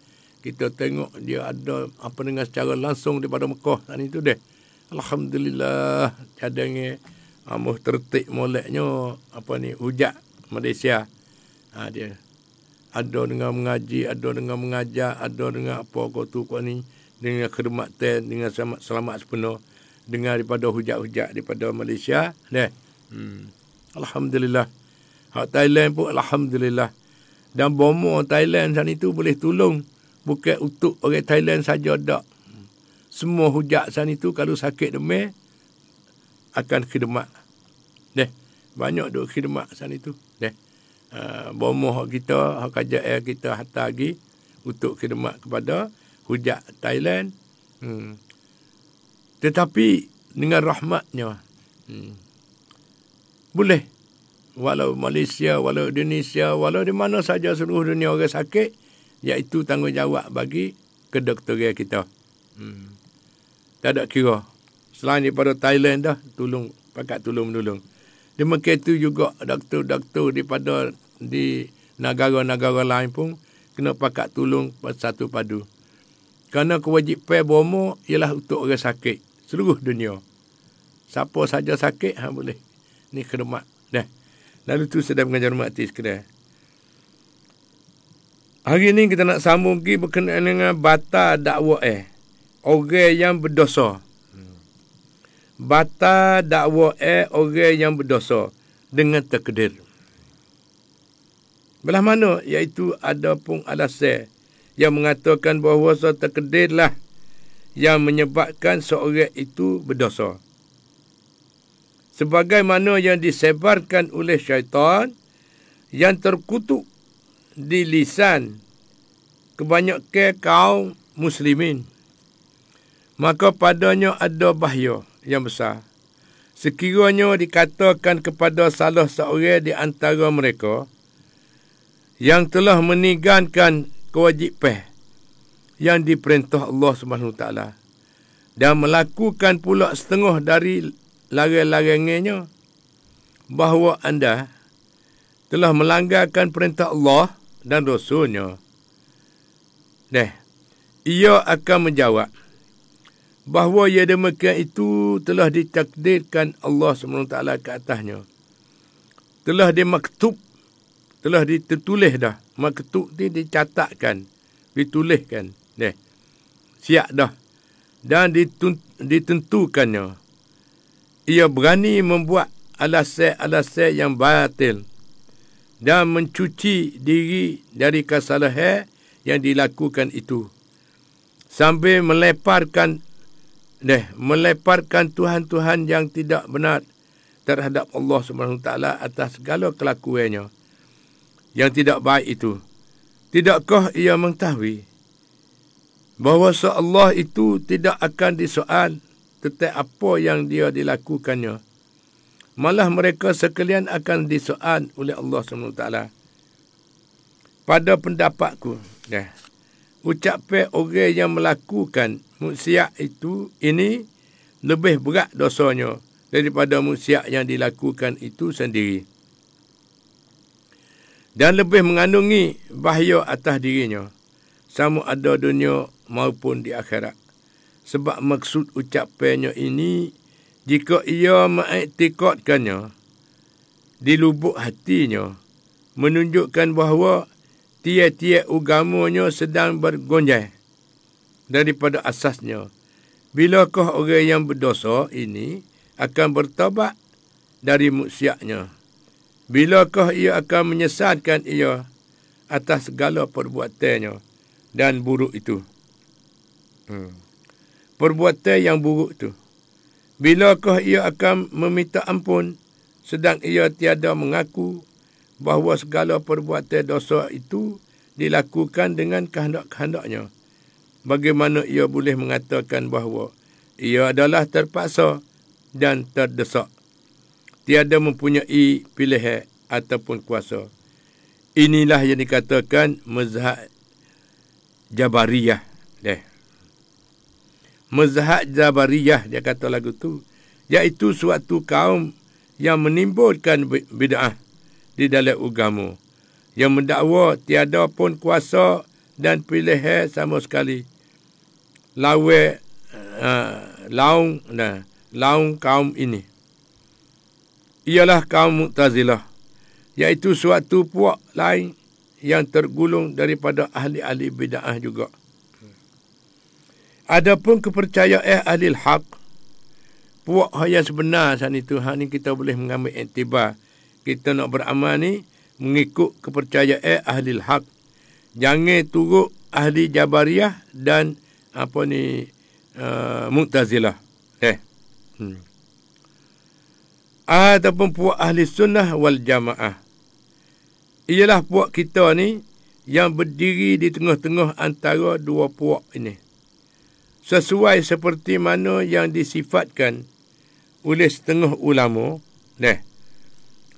Kita tengok dia ada dengan secara langsung daripada Mekah tadi tu deh. Alhamdulillah cadangnya amuh tertik moleknya hujat Malaysia. Dia ada dengan mengaji, ada dengan mengajar, ada dengan apa kau tu kau ni, dengan khidmatan, dengan selamat sepenuh, dengan daripada hujat-hujat daripada Malaysia. Alhamdulillah. Hak Thailand pun alhamdulillah. Dan bomo Thailand sana itu boleh tolong, bukan untuk orang Thailand saja dak. Semua hujat sana itu kalau sakit demam akan khidmat. Banyak duk khidmat sana itu. Bomoh kita, hak kerajaan kita hantar lagi untuk khidmat kepada hujat Thailand. Tetapi dengan rahmatnya boleh. Walau Malaysia, walau Indonesia, walau di mana saja seluruh dunia orang sakit, iaitu tanggungjawab bagi kedokteran kita. Tak ada kira. Selain daripada Thailand dah, pakat tolong-menolong. Demikian itu juga doktor-doktor daripada di negara-negara lain pun kena pakat tolong satu padu. Kerana kewajipan bomo ialah untuk orang sakit seluruh dunia. Siapa saja sakit, boleh. Ni khidmat. Lalu tu sedang mengajar mati sekadar. Hari ni kita nak sambung lagi berkenaan dengan batal dakwah orang yang berdosa. Batal dakwah orang yang berdosa dengan takdir. Belah mana? Iaitu ada pun alasan yang mengatakan bahawa takdirlah yang menyebabkan seorang itu berdosa. Sebagaimana yang disebarkan oleh syaitan yang terkutuk di lisan kebanyakan kaum muslimin, maka padanya ada bahaya yang besar. Sekiranya dikatakan kepada salah seorang di antara mereka yang telah meninggalkan kewajipan yang diperintah Allah SWT dan melakukan pula setengah dari larang-larangannya, bahawa anda telah melanggarkan perintah Allah dan Rasulnya. Ia akan menjawab bahawa ia demikian itu telah ditakdirkan Allah SWT ke atasnya. Telah dimaktub, telah ditulis dah. Maktub ni dicatatkan, dituliskan. Siap dah. Dan ditentukannya. Ia berani membuat alasan-alasan yang batil dan mencuci diri dari kesalahan yang dilakukan itu, sambil meleparkan Tuhan-Tuhan yang tidak benar terhadap Allah SWT atas segala kelakuannya yang tidak baik itu. Tidakkah ia mengetahui bahawa Allah itu tidak akan disoal tentang apa yang dia dilakukannya. Malah mereka sekalian akan disoal oleh Allah SWT. Pada pendapatku, ucapan orang yang melakukan maksiat itu ini lebih berat dosanya daripada maksiat yang dilakukan itu sendiri. Dan lebih mengandungi bahaya atas dirinya, sama ada dunia maupun di akhirat. Sebab maksud ucapannya ini, jika ia mengiktikadkannya di lubuk hatinya, menunjukkan bahawa tiap-tiap agamanya sedang bergonjang daripada asasnya. Bilakah orang yang berdosa ini akan bertaubat dari maksiatnya? Bilakah ia akan menyesatkan ia atas segala perbuatannya dan buruk itu? Perbuatan yang buruk itu. Bilakah ia akan meminta ampun sedang ia tiada mengaku bahawa segala perbuatan dosa itu dilakukan dengan kehendak-kehendaknya? Bagaimana ia boleh mengatakan bahawa ia adalah terpaksa dan terdesak, tiada mempunyai pilihan ataupun kuasa? Inilah yang dikatakan mazhab Jabariyah. Mazhab Jabariyah, dia kata lagu tu, iaitu suatu kaum yang menimbulkan bid'ah di dalam agama, yang mendakwa tiada pun kuasa dan pilihan sama sekali laung kaum ini. Ialah kaum Mu'tazilah, iaitu suatu puak lain yang tergulung daripada ahli-ahli bid'ah juga. Adapun kepercayaan ahli haq, puak yang sebenar saat itu, ni kita boleh mengambil iktibar. Kita nak beramal ni mengikut kepercayaan ahli haq. Jangan turut ahli Jabariyah dan Mu'tazilah. Ataupun puak ahli sunnah wal jamaah. Ialah puak kita ni yang berdiri di tengah-tengah antara dua puak ini, sesuai seperti mana yang disifatkan oleh setengah ulama,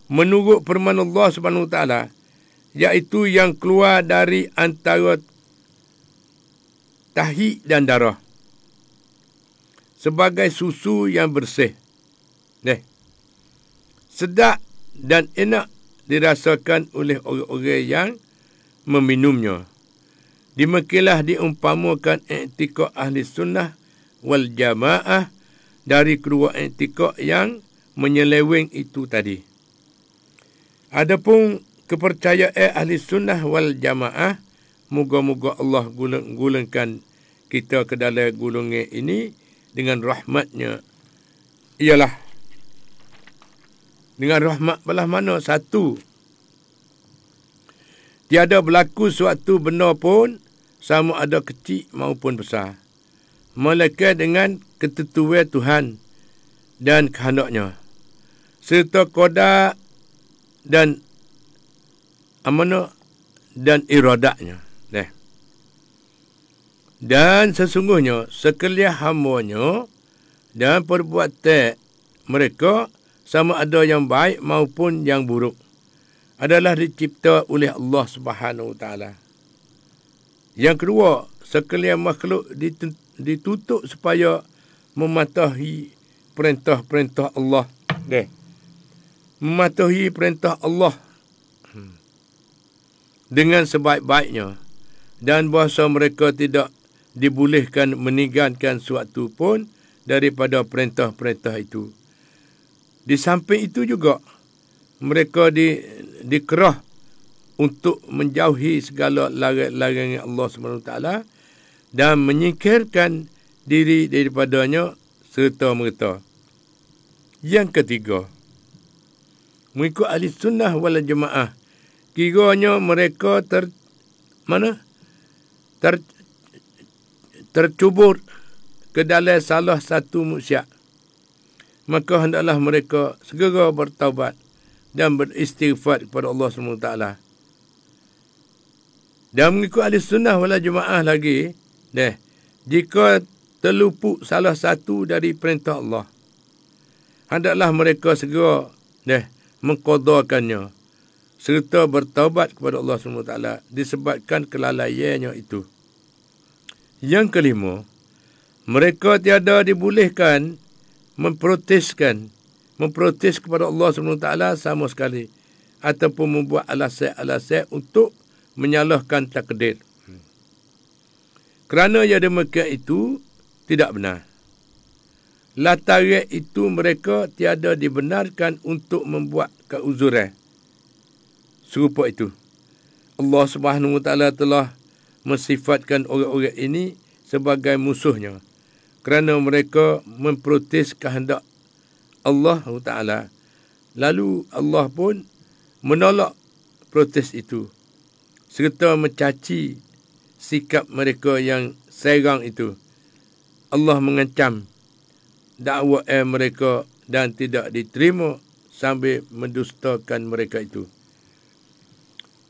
menurut firman Allah SWT, iaitu yang keluar dari antara tahi dan darah sebagai susu yang bersih, sedap dan enak dirasakan oleh orang-orang yang meminumnya. Demikianlah diumpamakan i'tikad ahli sunnah wal jamaah dari kedua i'tikad yang menyeleweng itu tadi. Adapun kepercayaan ahli sunnah wal jamaah, moga-moga Allah gulungkan kita ke dalam gulungan ini dengan rahmatnya. Ialah dengan rahmat belah mana? Satu, tiada berlaku suatu benda pun sama ada kecil maupun besar, melainkan dengan ketentuan Tuhan dan kehendaknya, serta qada dan amanah dan iradatnya. Dan sesungguhnya sekalian hambanya dan perbuatan mereka, sama ada yang baik maupun yang buruk, adalah dicipta oleh Allah Subhanahu Wa Taala. Yang kedua, sekalian makhluk ditutup supaya mematuhi perintah-perintah Allah. Mematuhi perintah Allah dengan sebaik-baiknya, dan bahasa mereka tidak dibolehkan meninggalkan suatu pun daripada perintah-perintah itu. Di samping itu juga, mereka dikerah untuk menjauhi segala larangan Allah SWT dan menyingkirkan diri daripadanya serta merta. Yang ketiga, mengikut ahli sunnah wal jamaah, kiranya mereka tercubur ke dalam salah satu maksiat, maka hendaklah mereka segera bertaubat dan beristighfar kepada Allah SWT. Dan mengikut ahli sunnah wal jemaah lagi, jika terluput salah satu dari perintah Allah, hendaklah mereka segera mengqadakannya serta bertaubat kepada Allah SWT disebabkan kelalaiannya itu. Yang kelima, mereka tiada dibolehkan memprotes kepada Allah SWT sama sekali ataupun membuat alasan-alasan untuk menyalahkan takdir. Kerana yang demikian itu tidak benar. Lantaran itu mereka tiada dibenarkan untuk membuat keuzuran. Serupa itu, Allah Subhanahu Wa Taala telah mensifatkan orang-orang ini sebagai musuhnya kerana mereka memprotes kehendak Allah Taala. Lalu Allah pun menolak protes itu serta mencaci sikap mereka yang serang itu. Allah mengancam dakwah mereka dan tidak diterima sambil mendustakan mereka itu.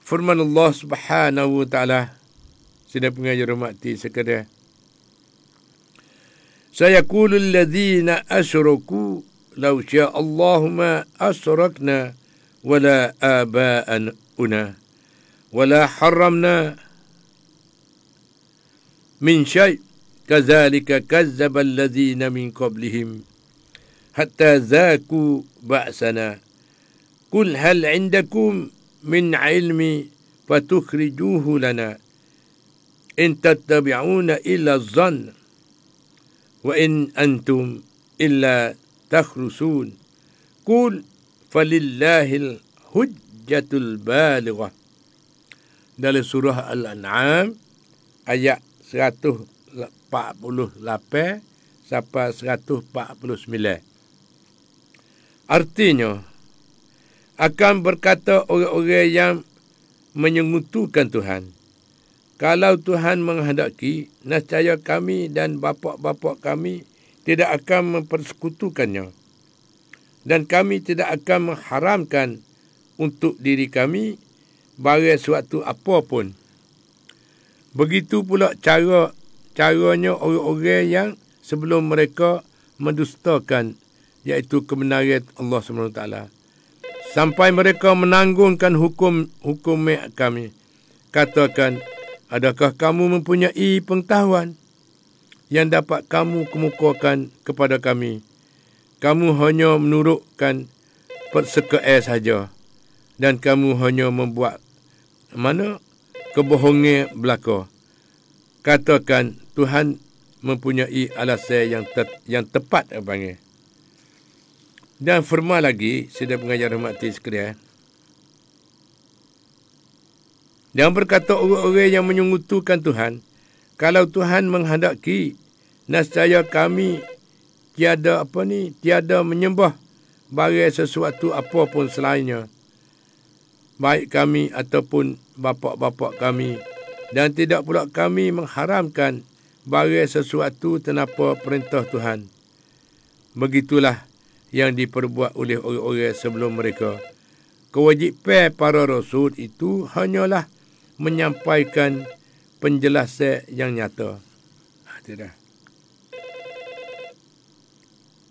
Firman Allah Subhanahu Wa Taala, sidang pengajar hormati sekalian, sayaqulul ladzina asyraku law syaa Allahu ma asyrakna wala aba'ana wala harramna min syai' kadzalika kazzaba alladzina min qablihim hatta zaqu ba'sana qul hal 'indakum min 'ilmi fatukhrijuhu lana in tattabi'una illa adh-dhann wa in antum illa takhrusun qul falillahil hujjatul balighah. Dalam surah Al-An'am ayat 148 sampai 149. Artinya, akan berkata orang-orang yang menyekutukan Tuhan, kalau Tuhan menghendaki, nescaya kami dan bapa-bapa kami tidak akan mempersekutukannya, dan kami tidak akan mengharamkan untuk diri kami barang suatu apa pun. Begitu pula caranya orang-orang yang sebelum mereka mendustakan, iaitu kebenaran Allah SWT, sampai mereka menanggungkan hukum kami. Katakan, adakah kamu mempunyai pengetahuan yang dapat kamu kemukakan kepada kami? Kamu hanya menurutkan persekaan saja, dan kamu hanya membuat kebohongan belaka. Katakan, Tuhan mempunyai alasan yang tepat panggil. Dan firman lagi, sedang pengajar hormati sekalian, dan berkata orang-orang yang menyekutukan Tuhan, kalau Tuhan menghendaki, nescaya kami tiada menyembah barang sesuatu apapun selainnya, baik kami ataupun bapa-bapa kami, dan tidak pula kami mengharamkan barang sesuatu tanpa perintah Tuhan. Begitulah yang diperbuat oleh orang-orang sebelum mereka. Kewajipan para rasul itu hanyalah menyampaikan penjelasan yang nyata. Tidak.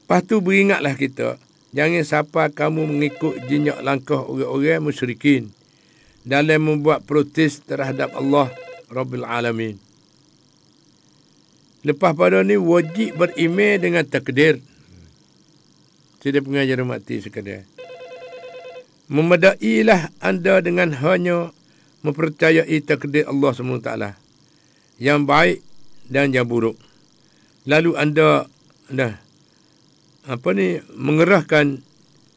Lepas tu beringatlah kita, jangan sampai kamu mengikut jejak langkah orang-orang musyrikin dalam membuat protes terhadap Allah Rabbil Alamin. Lepas pada ni wajib beriman dengan takdir. Tidak pengajar mati sekalian. Memadailah anda dengan hanya mempercayai takdir Allah SWT yang baik dan yang buruk. Lalu anda mengerahkan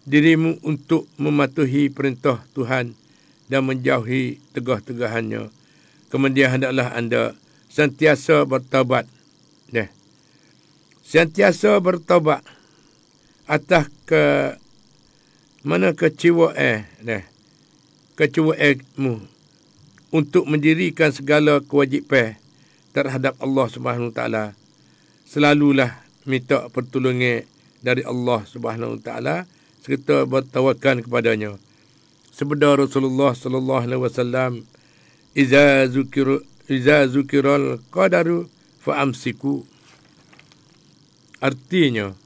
dirimu untuk mematuhi perintah Tuhan dan menjauhi tegah-tegahannya. Kemudian hendaklah anda sentiasa bertaubat. Sentiasa bertaubat atas kecewaanmu untuk mendirikan segala kewajipan terhadap Allah Subhanahu Taala. Selalulah minta pertolongan dari Allah Subhanahu Taala serta bertawakal kepadanya. Sabda Rasulullah sallallahu alaihi wasallam, iza zukiral qadaru fa'amsiku. Artinya,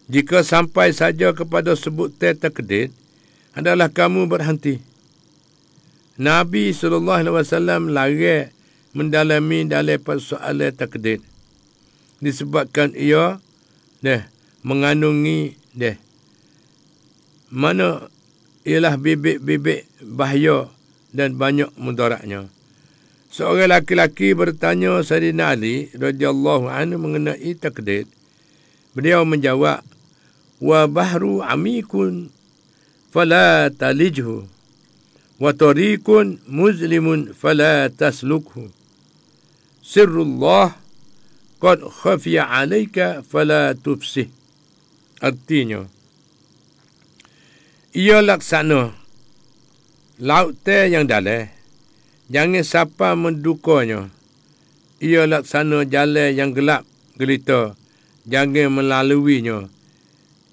jika sampai saja kepada sebutan takdir, adalah kamu berhenti. Nabi SAW larang mendalami dalam persoalan takdir. Disebabkan ia mengandungi mana ialah bibit-bibit bahaya dan banyak mudaratnya. Seorang laki-laki bertanya Sayyidina Ali radhiyallahu anhu mengenai takdir. Beliau menjawab, wa bahru amikun fala talijhu wa tariqun muzlimun fala taslukhu. Sirrullah qad khafiya alayka fala tufsih. Artinya, ia laksana laut yang dalam, jangan siapa mendukanya. Ia laksana jalan yang gelap gelita, jangan melaluinya.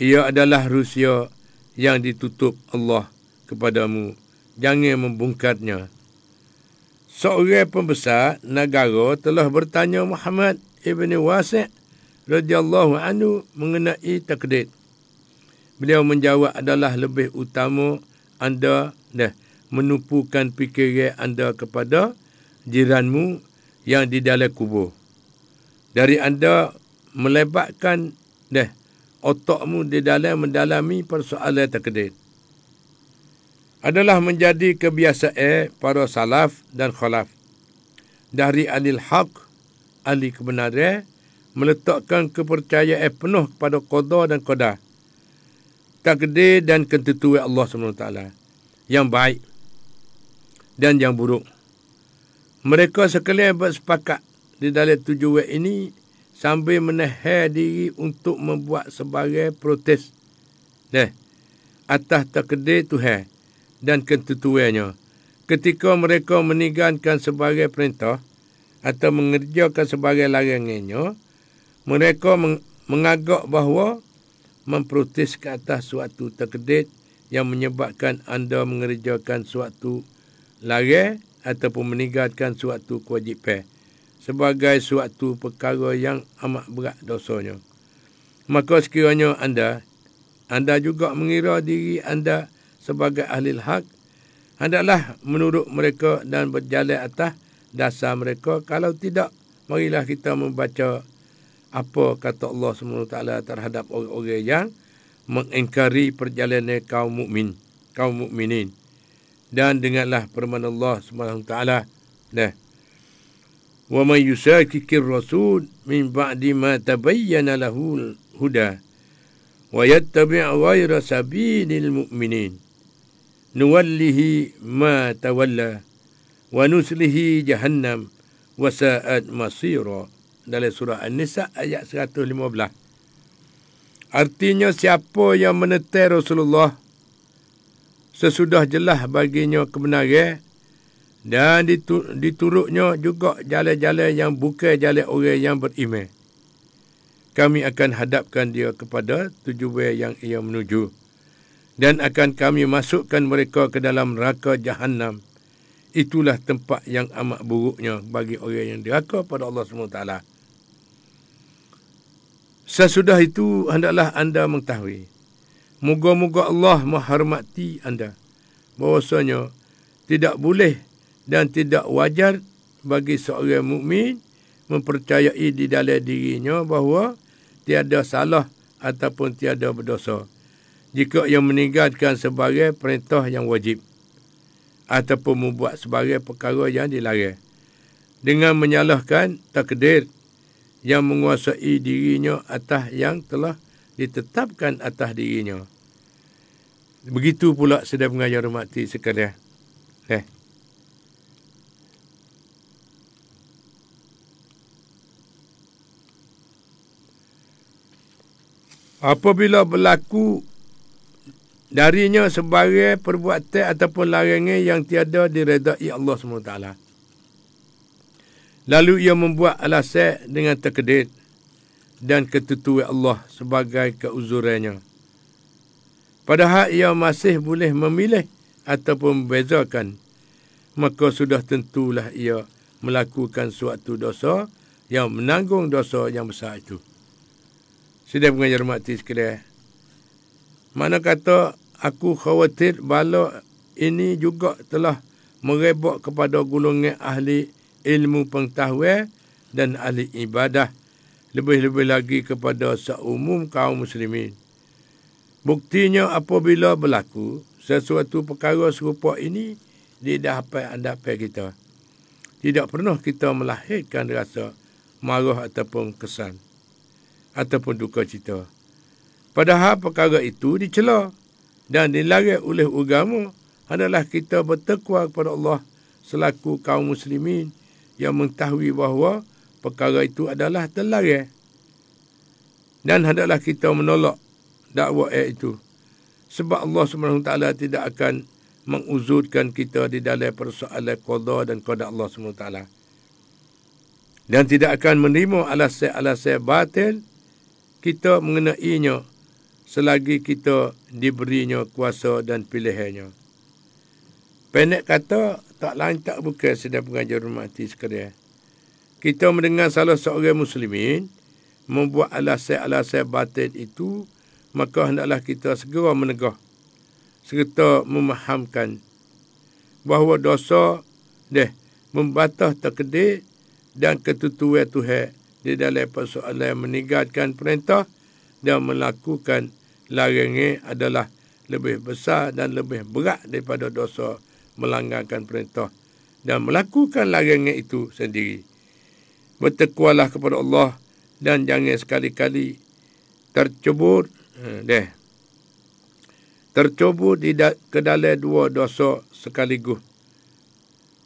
Ia adalah rahsia yang ditutup Allah kepadamu, jangan membongkarnya. Seorang pembesar negara telah bertanya Muhammad ibn Wasi' radhiyallahu anhu mengenai takdir. Beliau menjawab, adalah lebih utama anda menumpukan fikiran anda kepada jiranmu yang di dalam kubur, dari anda melebatkan otakmu di dalam mendalami persoalan takdir. Adalah menjadi kebiasaan para salaf dan khalaf dari ahli haq, ahli kebenaran, meletakkan kepercayaan penuh kepada qada dan qadar, takdir dan ketentuan Allah SWT, yang baik dan yang buruk. Mereka sekalian bersepakat di dalam tujuan ini sambil menahan diri untuk membuat sebagai protes atas takdir Tuhan dan ketentuannya. Ketika mereka meninggalkan sebagai perintah atau mengerjakan sebagai larangannya, mereka mengagak bahawa memprotes ke atas suatu takdir yang menyebabkan anda mengerjakan suatu larang ataupun meninggalkan suatu kewajipan sebagai suatu perkara yang amat berat dosanya. Maka sekiranya anda juga mengira diri anda sebagai ahli hak, hendaklah menurut mereka dan berjalan atas dasar mereka. Kalau tidak, marilah kita membaca apa kata Allah SWT terhadap orang-orang yang mengingkari perjalanan kaum mukminin. Dan dengarlah firman Allah SWT, wa man yusakikir rasul min ba'di ma tabayyana lahul huda wa yattabi' ghayra sabilil mu'minin nuwallihi ma tawalla wa nuslihi jahannam wa sa'at masira. Dalam surah An-Nisa ayat 115. Artinya, siapa yang menetai Rasulullah sesudah jelas baginya kebenaran dan diturutnya juga jalan-jalan yang bukan jalan orang yang beriman, kami akan hadapkan dia kepada tujuan yang ia menuju, dan akan kami masukkan mereka ke dalam neraka Jahannam. Itulah tempat yang amat buruknya bagi orang yang diraka pada Allah SWT. Sesudah itu, hendaklah anda mengetahui, moga-moga Allah menghormati anda, bahwasanya tidak boleh dan tidak wajar bagi seorang mukmin mempercayai di dalam dirinya bahawa tiada salah ataupun tiada berdosa jika ia meninggalkan sebagai perintah yang wajib ataupun membuat sebagai perkara yang dilarang dengan menyalahkan takdir yang menguasai dirinya atas yang telah ditetapkan atas dirinya. Begitu pula sedang mengajar hormati sekalian. Apabila berlaku darinya sebagai perbuatan ataupun larangan yang tiada diredai Allah SWT, lalu ia membuat alasan dengan takdir dan ketentuan Allah sebagai keuzurannya, padahal ia masih boleh memilih ataupun membezakan maka sudah tentulah ia melakukan suatu dosa yang menanggung dosa yang besar itu. Sidang pengajar mati sekalian, mana kata aku khawatir bala ini juga telah merebak kepada golongan ahli ilmu pengetahuan dan ahli ibadah, lebih-lebih lagi kepada seumum kaum muslimin. Buktinya apabila berlaku sesuatu perkara serupa ini di hadapan kita, tidak pernah kita melahirkan rasa marah ataupun kesan ataupun duka cita. Padahal perkara itu dicela dan dilarang oleh agama adalah kita bertakwa kepada Allah selaku kaum muslimin yang mengetahui bahawa perkara itu adalah terlarang. Dan hendaklah kita menolak dakwah itu. Sebab Allah SWT tidak akan menguzurkan kita di dalam persoalan qada dan qada Allah SWT. Dan tidak akan menerima alasan-alasan batil kita mengenainya selagi kita diberinya kuasa dan pilihannya. Pendek kata, tak lain tak bukan sedang pengajar hormati sekalian, kita mendengar salah seorang muslimin membuat alasan-alasan batil itu, maka hendaklah kita segera menegah serta memahamkan bahawa dosa membatas takdir dan ketentuan Tuhan di dalam persoalan meninggalkan perintah dan melakukan larangan adalah lebih besar dan lebih berat daripada dosa melanggarkan perintah dan melakukan larangan itu sendiri. Bertakwalah kepada Allah dan jangan sekali-kali tercebur ke dalam dua dosa sekaligus.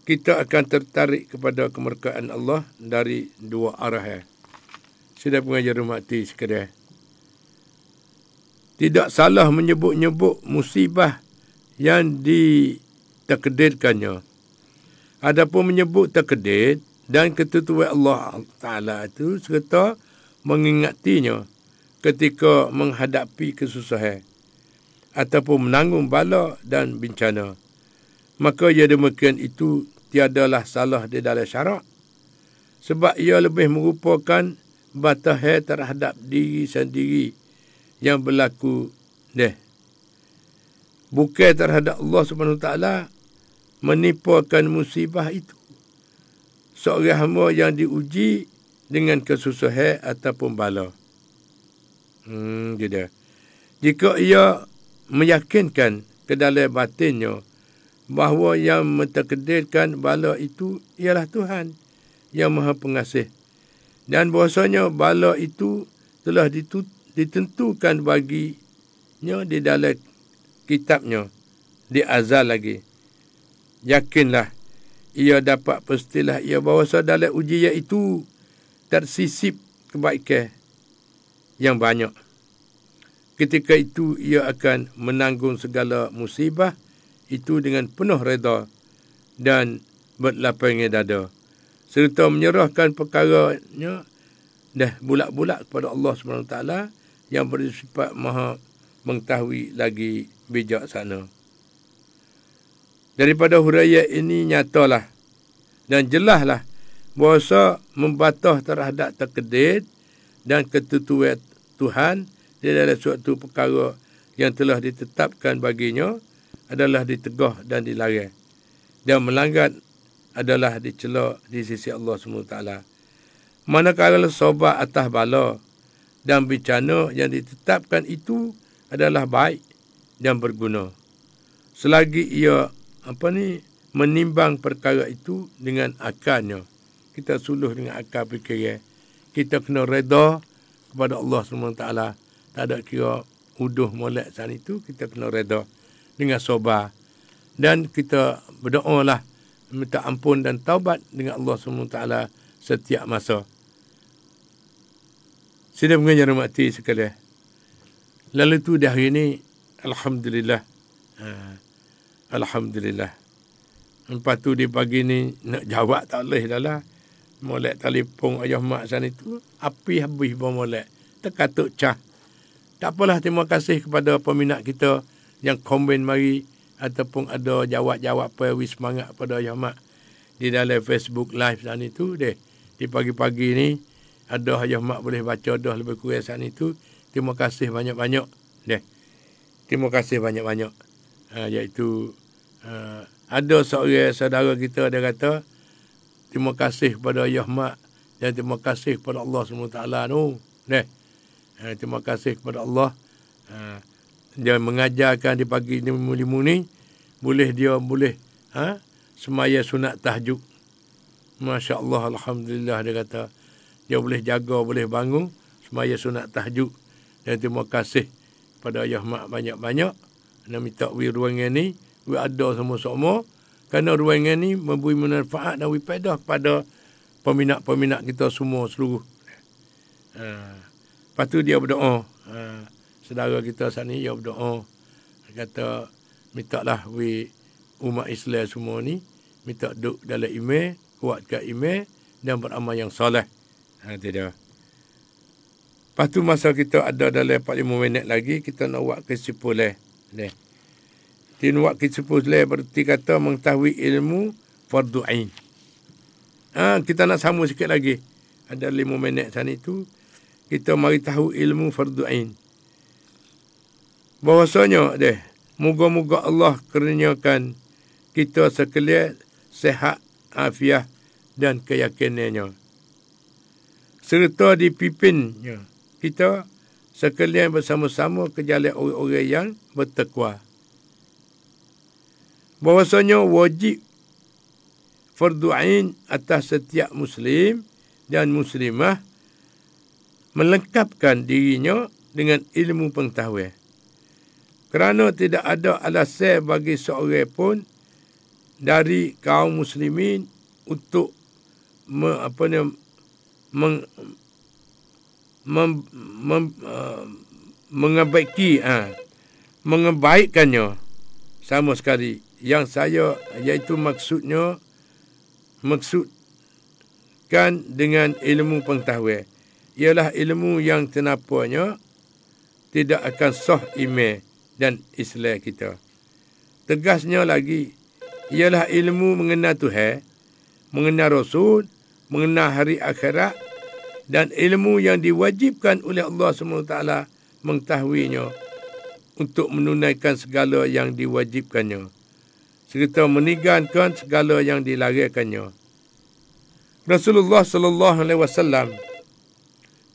Kita akan tertarik kepada kemurkaan Allah dari dua arah. Sudah pengajar hormati sekalian, tidak salah menyebut-nyebut musibah yang ditakdirkannya. Adapun menyebut takdir dan ketentuan Allah Ta'ala itu serta mengingatinya ketika menghadapi kesusahan ataupun menanggung bala dan bencana, maka ia demikian itu tiadalah salah di dalam syarak, sebab ia lebih merupakan batahan terhadap diri sendiri yang berlaku bukan terhadap Allah SWT menimpakan musibah itu seorang hamba yang diuji dengan kesusahan ataupun bala. Jika ia meyakinkan ke dalam batinnya bahawa yang mentakdirkan bala itu ialah Tuhan yang Maha Pengasih, dan bahasanya bala itu telah ditentukan baginya di dalam kitabnya di azal lagi, yakinlah ia dapat pastilah ia bahasa dalam ujian itu tersisip kebaikan yang banyak. Ketika itu ia akan menanggung segala musibah itu dengan penuh reda dan berlapangnya dada, serta menyerahkan perkaranya bulat-bulat kepada Allah SWT yang bersifat maha mengetahui lagi bijaksana. Daripada huraian ini nyatalah dan jelaslah bahawa membatah terhadap takdir dan ketentuan Tuhan di dalam suatu perkara yang telah ditetapkan baginya adalah ditegah dan dilarang, dan melanggar adalah dicela di sisi Allah SWT. Manakala sabar atas bala dan bencana yang ditetapkan itu adalah baik dan berguna, selagi ia menimbang perkara itu dengan akalnya. Kita suluh dengan akal fikiran. Kita kena reda kepada Allah SWT. Tak ada kira uduh molek saat itu, kita kena reda dengan sabar. Dan kita berdoalah, minta ampun dan taubat dengan Allah SWT setiap masa. Sidang pengajar hormati sekalian, lalu tu di hari ini, Alhamdulillah. Alhamdulillah. Lepas tu di pagi ni nak jawab tak boleh dah lah. Molek telefon ayah mak sana itu, api habis bawa molek. Terkatuk cah. Tak apalah, terima kasih kepada peminat kita yang komen mari ataupun ada jawab-jawab wis semangat pada Ahmad di dalam Facebook live saat itu deh. Di pagi-pagi ni ada Ahmad boleh baca dah lebih kurang saat itu. Terima kasih banyak-banyak deh. Terima kasih banyak-banyak. Iaitu ada seorang saudara kita dia kata terima kasih kepada Ahmad dan terima kasih kepada Allah SWT tu deh. Terima kasih kepada Allah. Dia mengajarkan di pagi ni limu ni boleh semaya sunat tahajud. Masya Allah, alhamdulillah dia kata dia boleh jaga, boleh bangun semaya sunat tahajud. Dan terima kasih pada Ahmad banyak-banyak. Nak minta ruangan ni ada sama-sama kerana ruangan ni memberi manfaat dan faedah kepada peminat-peminat kita semua seluruh. Lepas tu dia berdoa. Saudara kita saat ni dia berdoa. Kata mintalah umat Islam semua ni minta duduk dalam iman, kuatkan iman dan beramal yang soleh. Tidak. Lepas tu masa kita ada dalam 45 minit lagi, kita nak buat kesimpulan. Kita nak buat kesimpulan berarti kata mengetahui ilmu fardu ain. Kita nak sambung sikit lagi. Ada 5 minit sana itu. Kita mari tahu ilmu fardu ain. Bahawasanya moga-moga Allah kurniakan kita sekalian sehat, afiat dan keyakinannya. Serta dipimpinnya kita sekalian bersama-sama ke jalan orang-orang yang bertakwa. Bahawasanya wajib fardu ain atas setiap muslim dan muslimah melengkapkan dirinya dengan ilmu pengetahuan. Kerana tidak ada alasan bagi seorang pun dari kaum muslimin untuk mengebaikkannya sama sekali. Yang saya iaitu maksudkan dengan ilmu pengetahuan ialah ilmu yang kenapanya tidak akan sah iman dan Islam kita. Tegasnya lagi, ialah ilmu mengenal Tuhan, mengenal Rasul, mengenal hari akhirat dan ilmu yang diwajibkan oleh Allah SWT mengetahuinya untuk menunaikan segala yang diwajibkannya serta meninggalkan segala yang dilarangkannya. Rasulullah SAW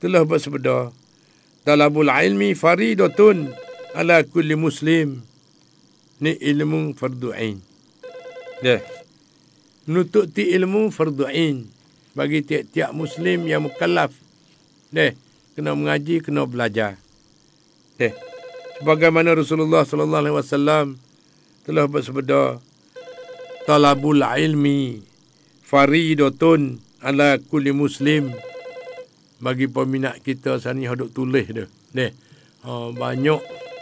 telah bersabda, talabul ilmi faridatun ala kulli muslim. Ni ilmu fardu ain. Menuntut ilmu fardu ain bagi tiap-tiap muslim yang mukallaf. Kena mengaji, kena belajar. Sebagaimana Rasulullah SAW telah bersabda, talabul ilmi faridatun ala kulli muslim. Bagi peminat kita sana ni duk tulis dah. Banyak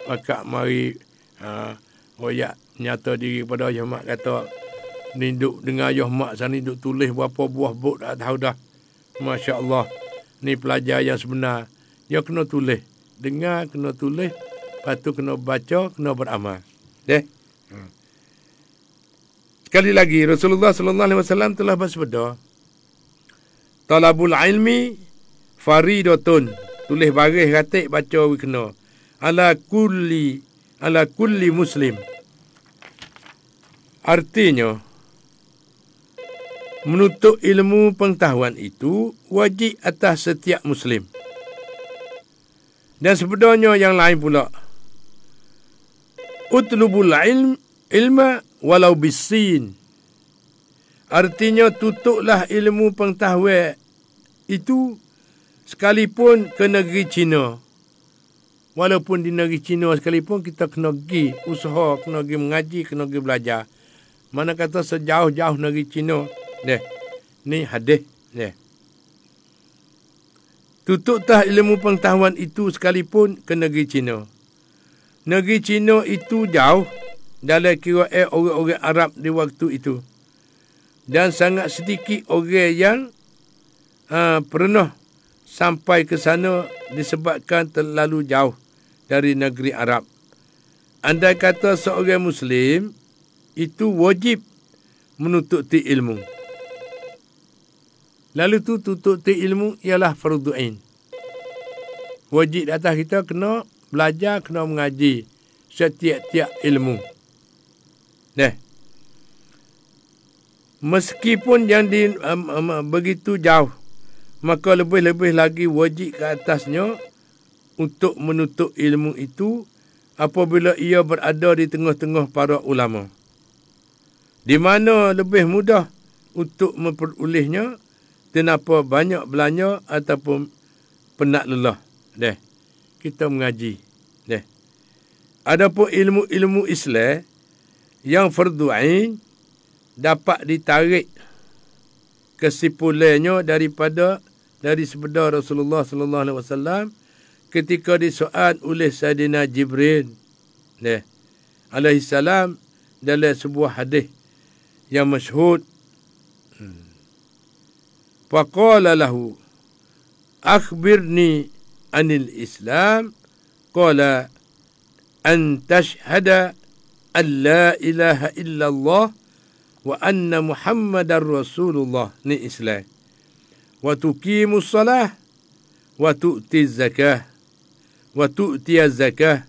akak mari royak nyata diri pada Ahmad kata ni duk dengar Ahmad sana ni duk tulis berapa buah buk tak tahu dah. Masya Allah. Ni pelajar yang sebenar. Dia kena tulis. Dengar, kena tulis. Lepas tu kena baca, kena beramal. Sekali lagi Rasulullah SAW telah bersabda, talabul ilmi faridatun. Tulis baris ratik baca kena. Ala kulli muslim. Artinya menuntut ilmu pengetahuan itu wajib atas setiap muslim. Dan sebenarnya yang lain pula. Utlubul ilma walau bisin. Artinya tutuklah ilmu pengetahuan itu sekalipun ke negeri China. Walaupun di negeri China sekalipun kita kena pergi usaha, kena pergi mengaji, kena pergi belajar. Mana kata sejauh-jauh negeri China. Ni hadis. Tutuplah ilmu pengetahuan itu sekalipun ke negeri China. Negeri China itu jauh dalam kiraan orang-orang Arab di waktu itu. Dan sangat sedikit orang yang pernah sampai ke sana disebabkan terlalu jauh dari negeri Arab. andai kata seorang Muslim itu wajib menuntut ilmu. Lalu tu tuntut ilmu ialah fardu ain. Wajib atas kita kena belajar, kena mengaji setiap-tiap ilmu. Meskipun yang begitu jauh, maka lebih-lebih lagi wajib ke atasnya untuk menuntut ilmu itu apabila ia berada di tengah-tengah para ulama. Di mana lebih mudah untuk memperolehnya tanpa banyak belanja ataupun penat lelah. Kita mengaji. Adapun ilmu-ilmu Islam yang fardu ain dapat ditarik kesimpulannya dari sabda Rasulullah sallallahu alaihi wasallam ketika disoal oleh Sayyidina Jibril alaihi salam dalam sebuah hadis yang masyhur. Faqala lahu akhbirni anil Islam, qala an tashhada an la ilaha illallah wa anna Muhammadar Rasulullah, ni Islam. Wa tuqimus salah wa tu'tiz zakah wa tu'tiyaz zakah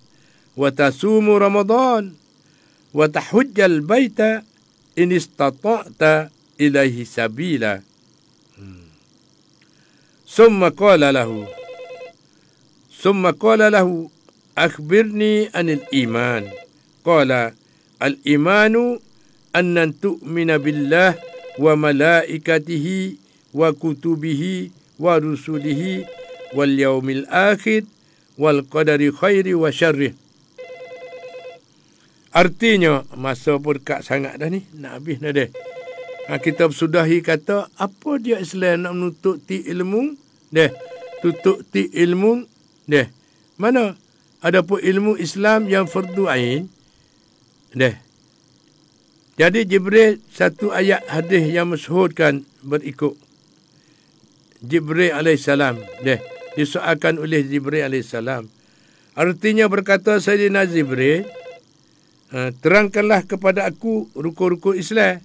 wa tasumu Ramadan wa tahujjal baita in istata'ta ilaihi sabila. Summa qala lahu akhbirni anil iman. Qala al-imanu an tu'mina billah wa malaikatihi wa kutubihi wa rusulihi wal yaumil akhir wal qadari khairi wa syarrih. Artinya, masa pun dekat sangat dah ni, nak habis dah deh. Kita bersudahi kata, apa dia Islam nak menuntut ilmu? Tuntut ilmu. Mana? Adapun ilmu Islam yang fardu ain. Jadi Jibril, satu ayat hadis yang masyhurkan berikut. Jibril alaihissalam. Disoalkan oleh Jibril alaihissalam. Artinya berkata Sayyidina Jibril, terangkanlah kepada aku rukun-rukun Islam.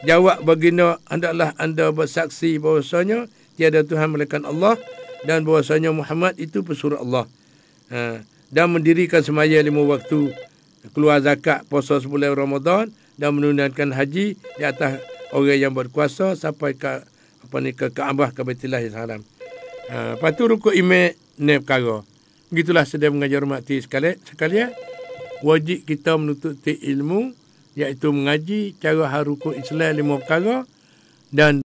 Jawab baginda, hendaklah anda bersaksi bahawasanya tiada Tuhan melainkan Allah dan bahawasanya Muhammad itu pesuruh Allah. Dan mendirikan sembahyang 5 waktu, keluar zakat, puasa sebulan Ramadan dan menunaikan haji di atas orang yang berkuasa sampai ke Kaabah, ke Baitullahil Haram. Lepas tu rukun iman ni perkara. Begitulah sedang mengajar hormati sekalian. Wajib kita menuntut ilmu, iaitu mengaji cara rukun Islam 5 perkara dan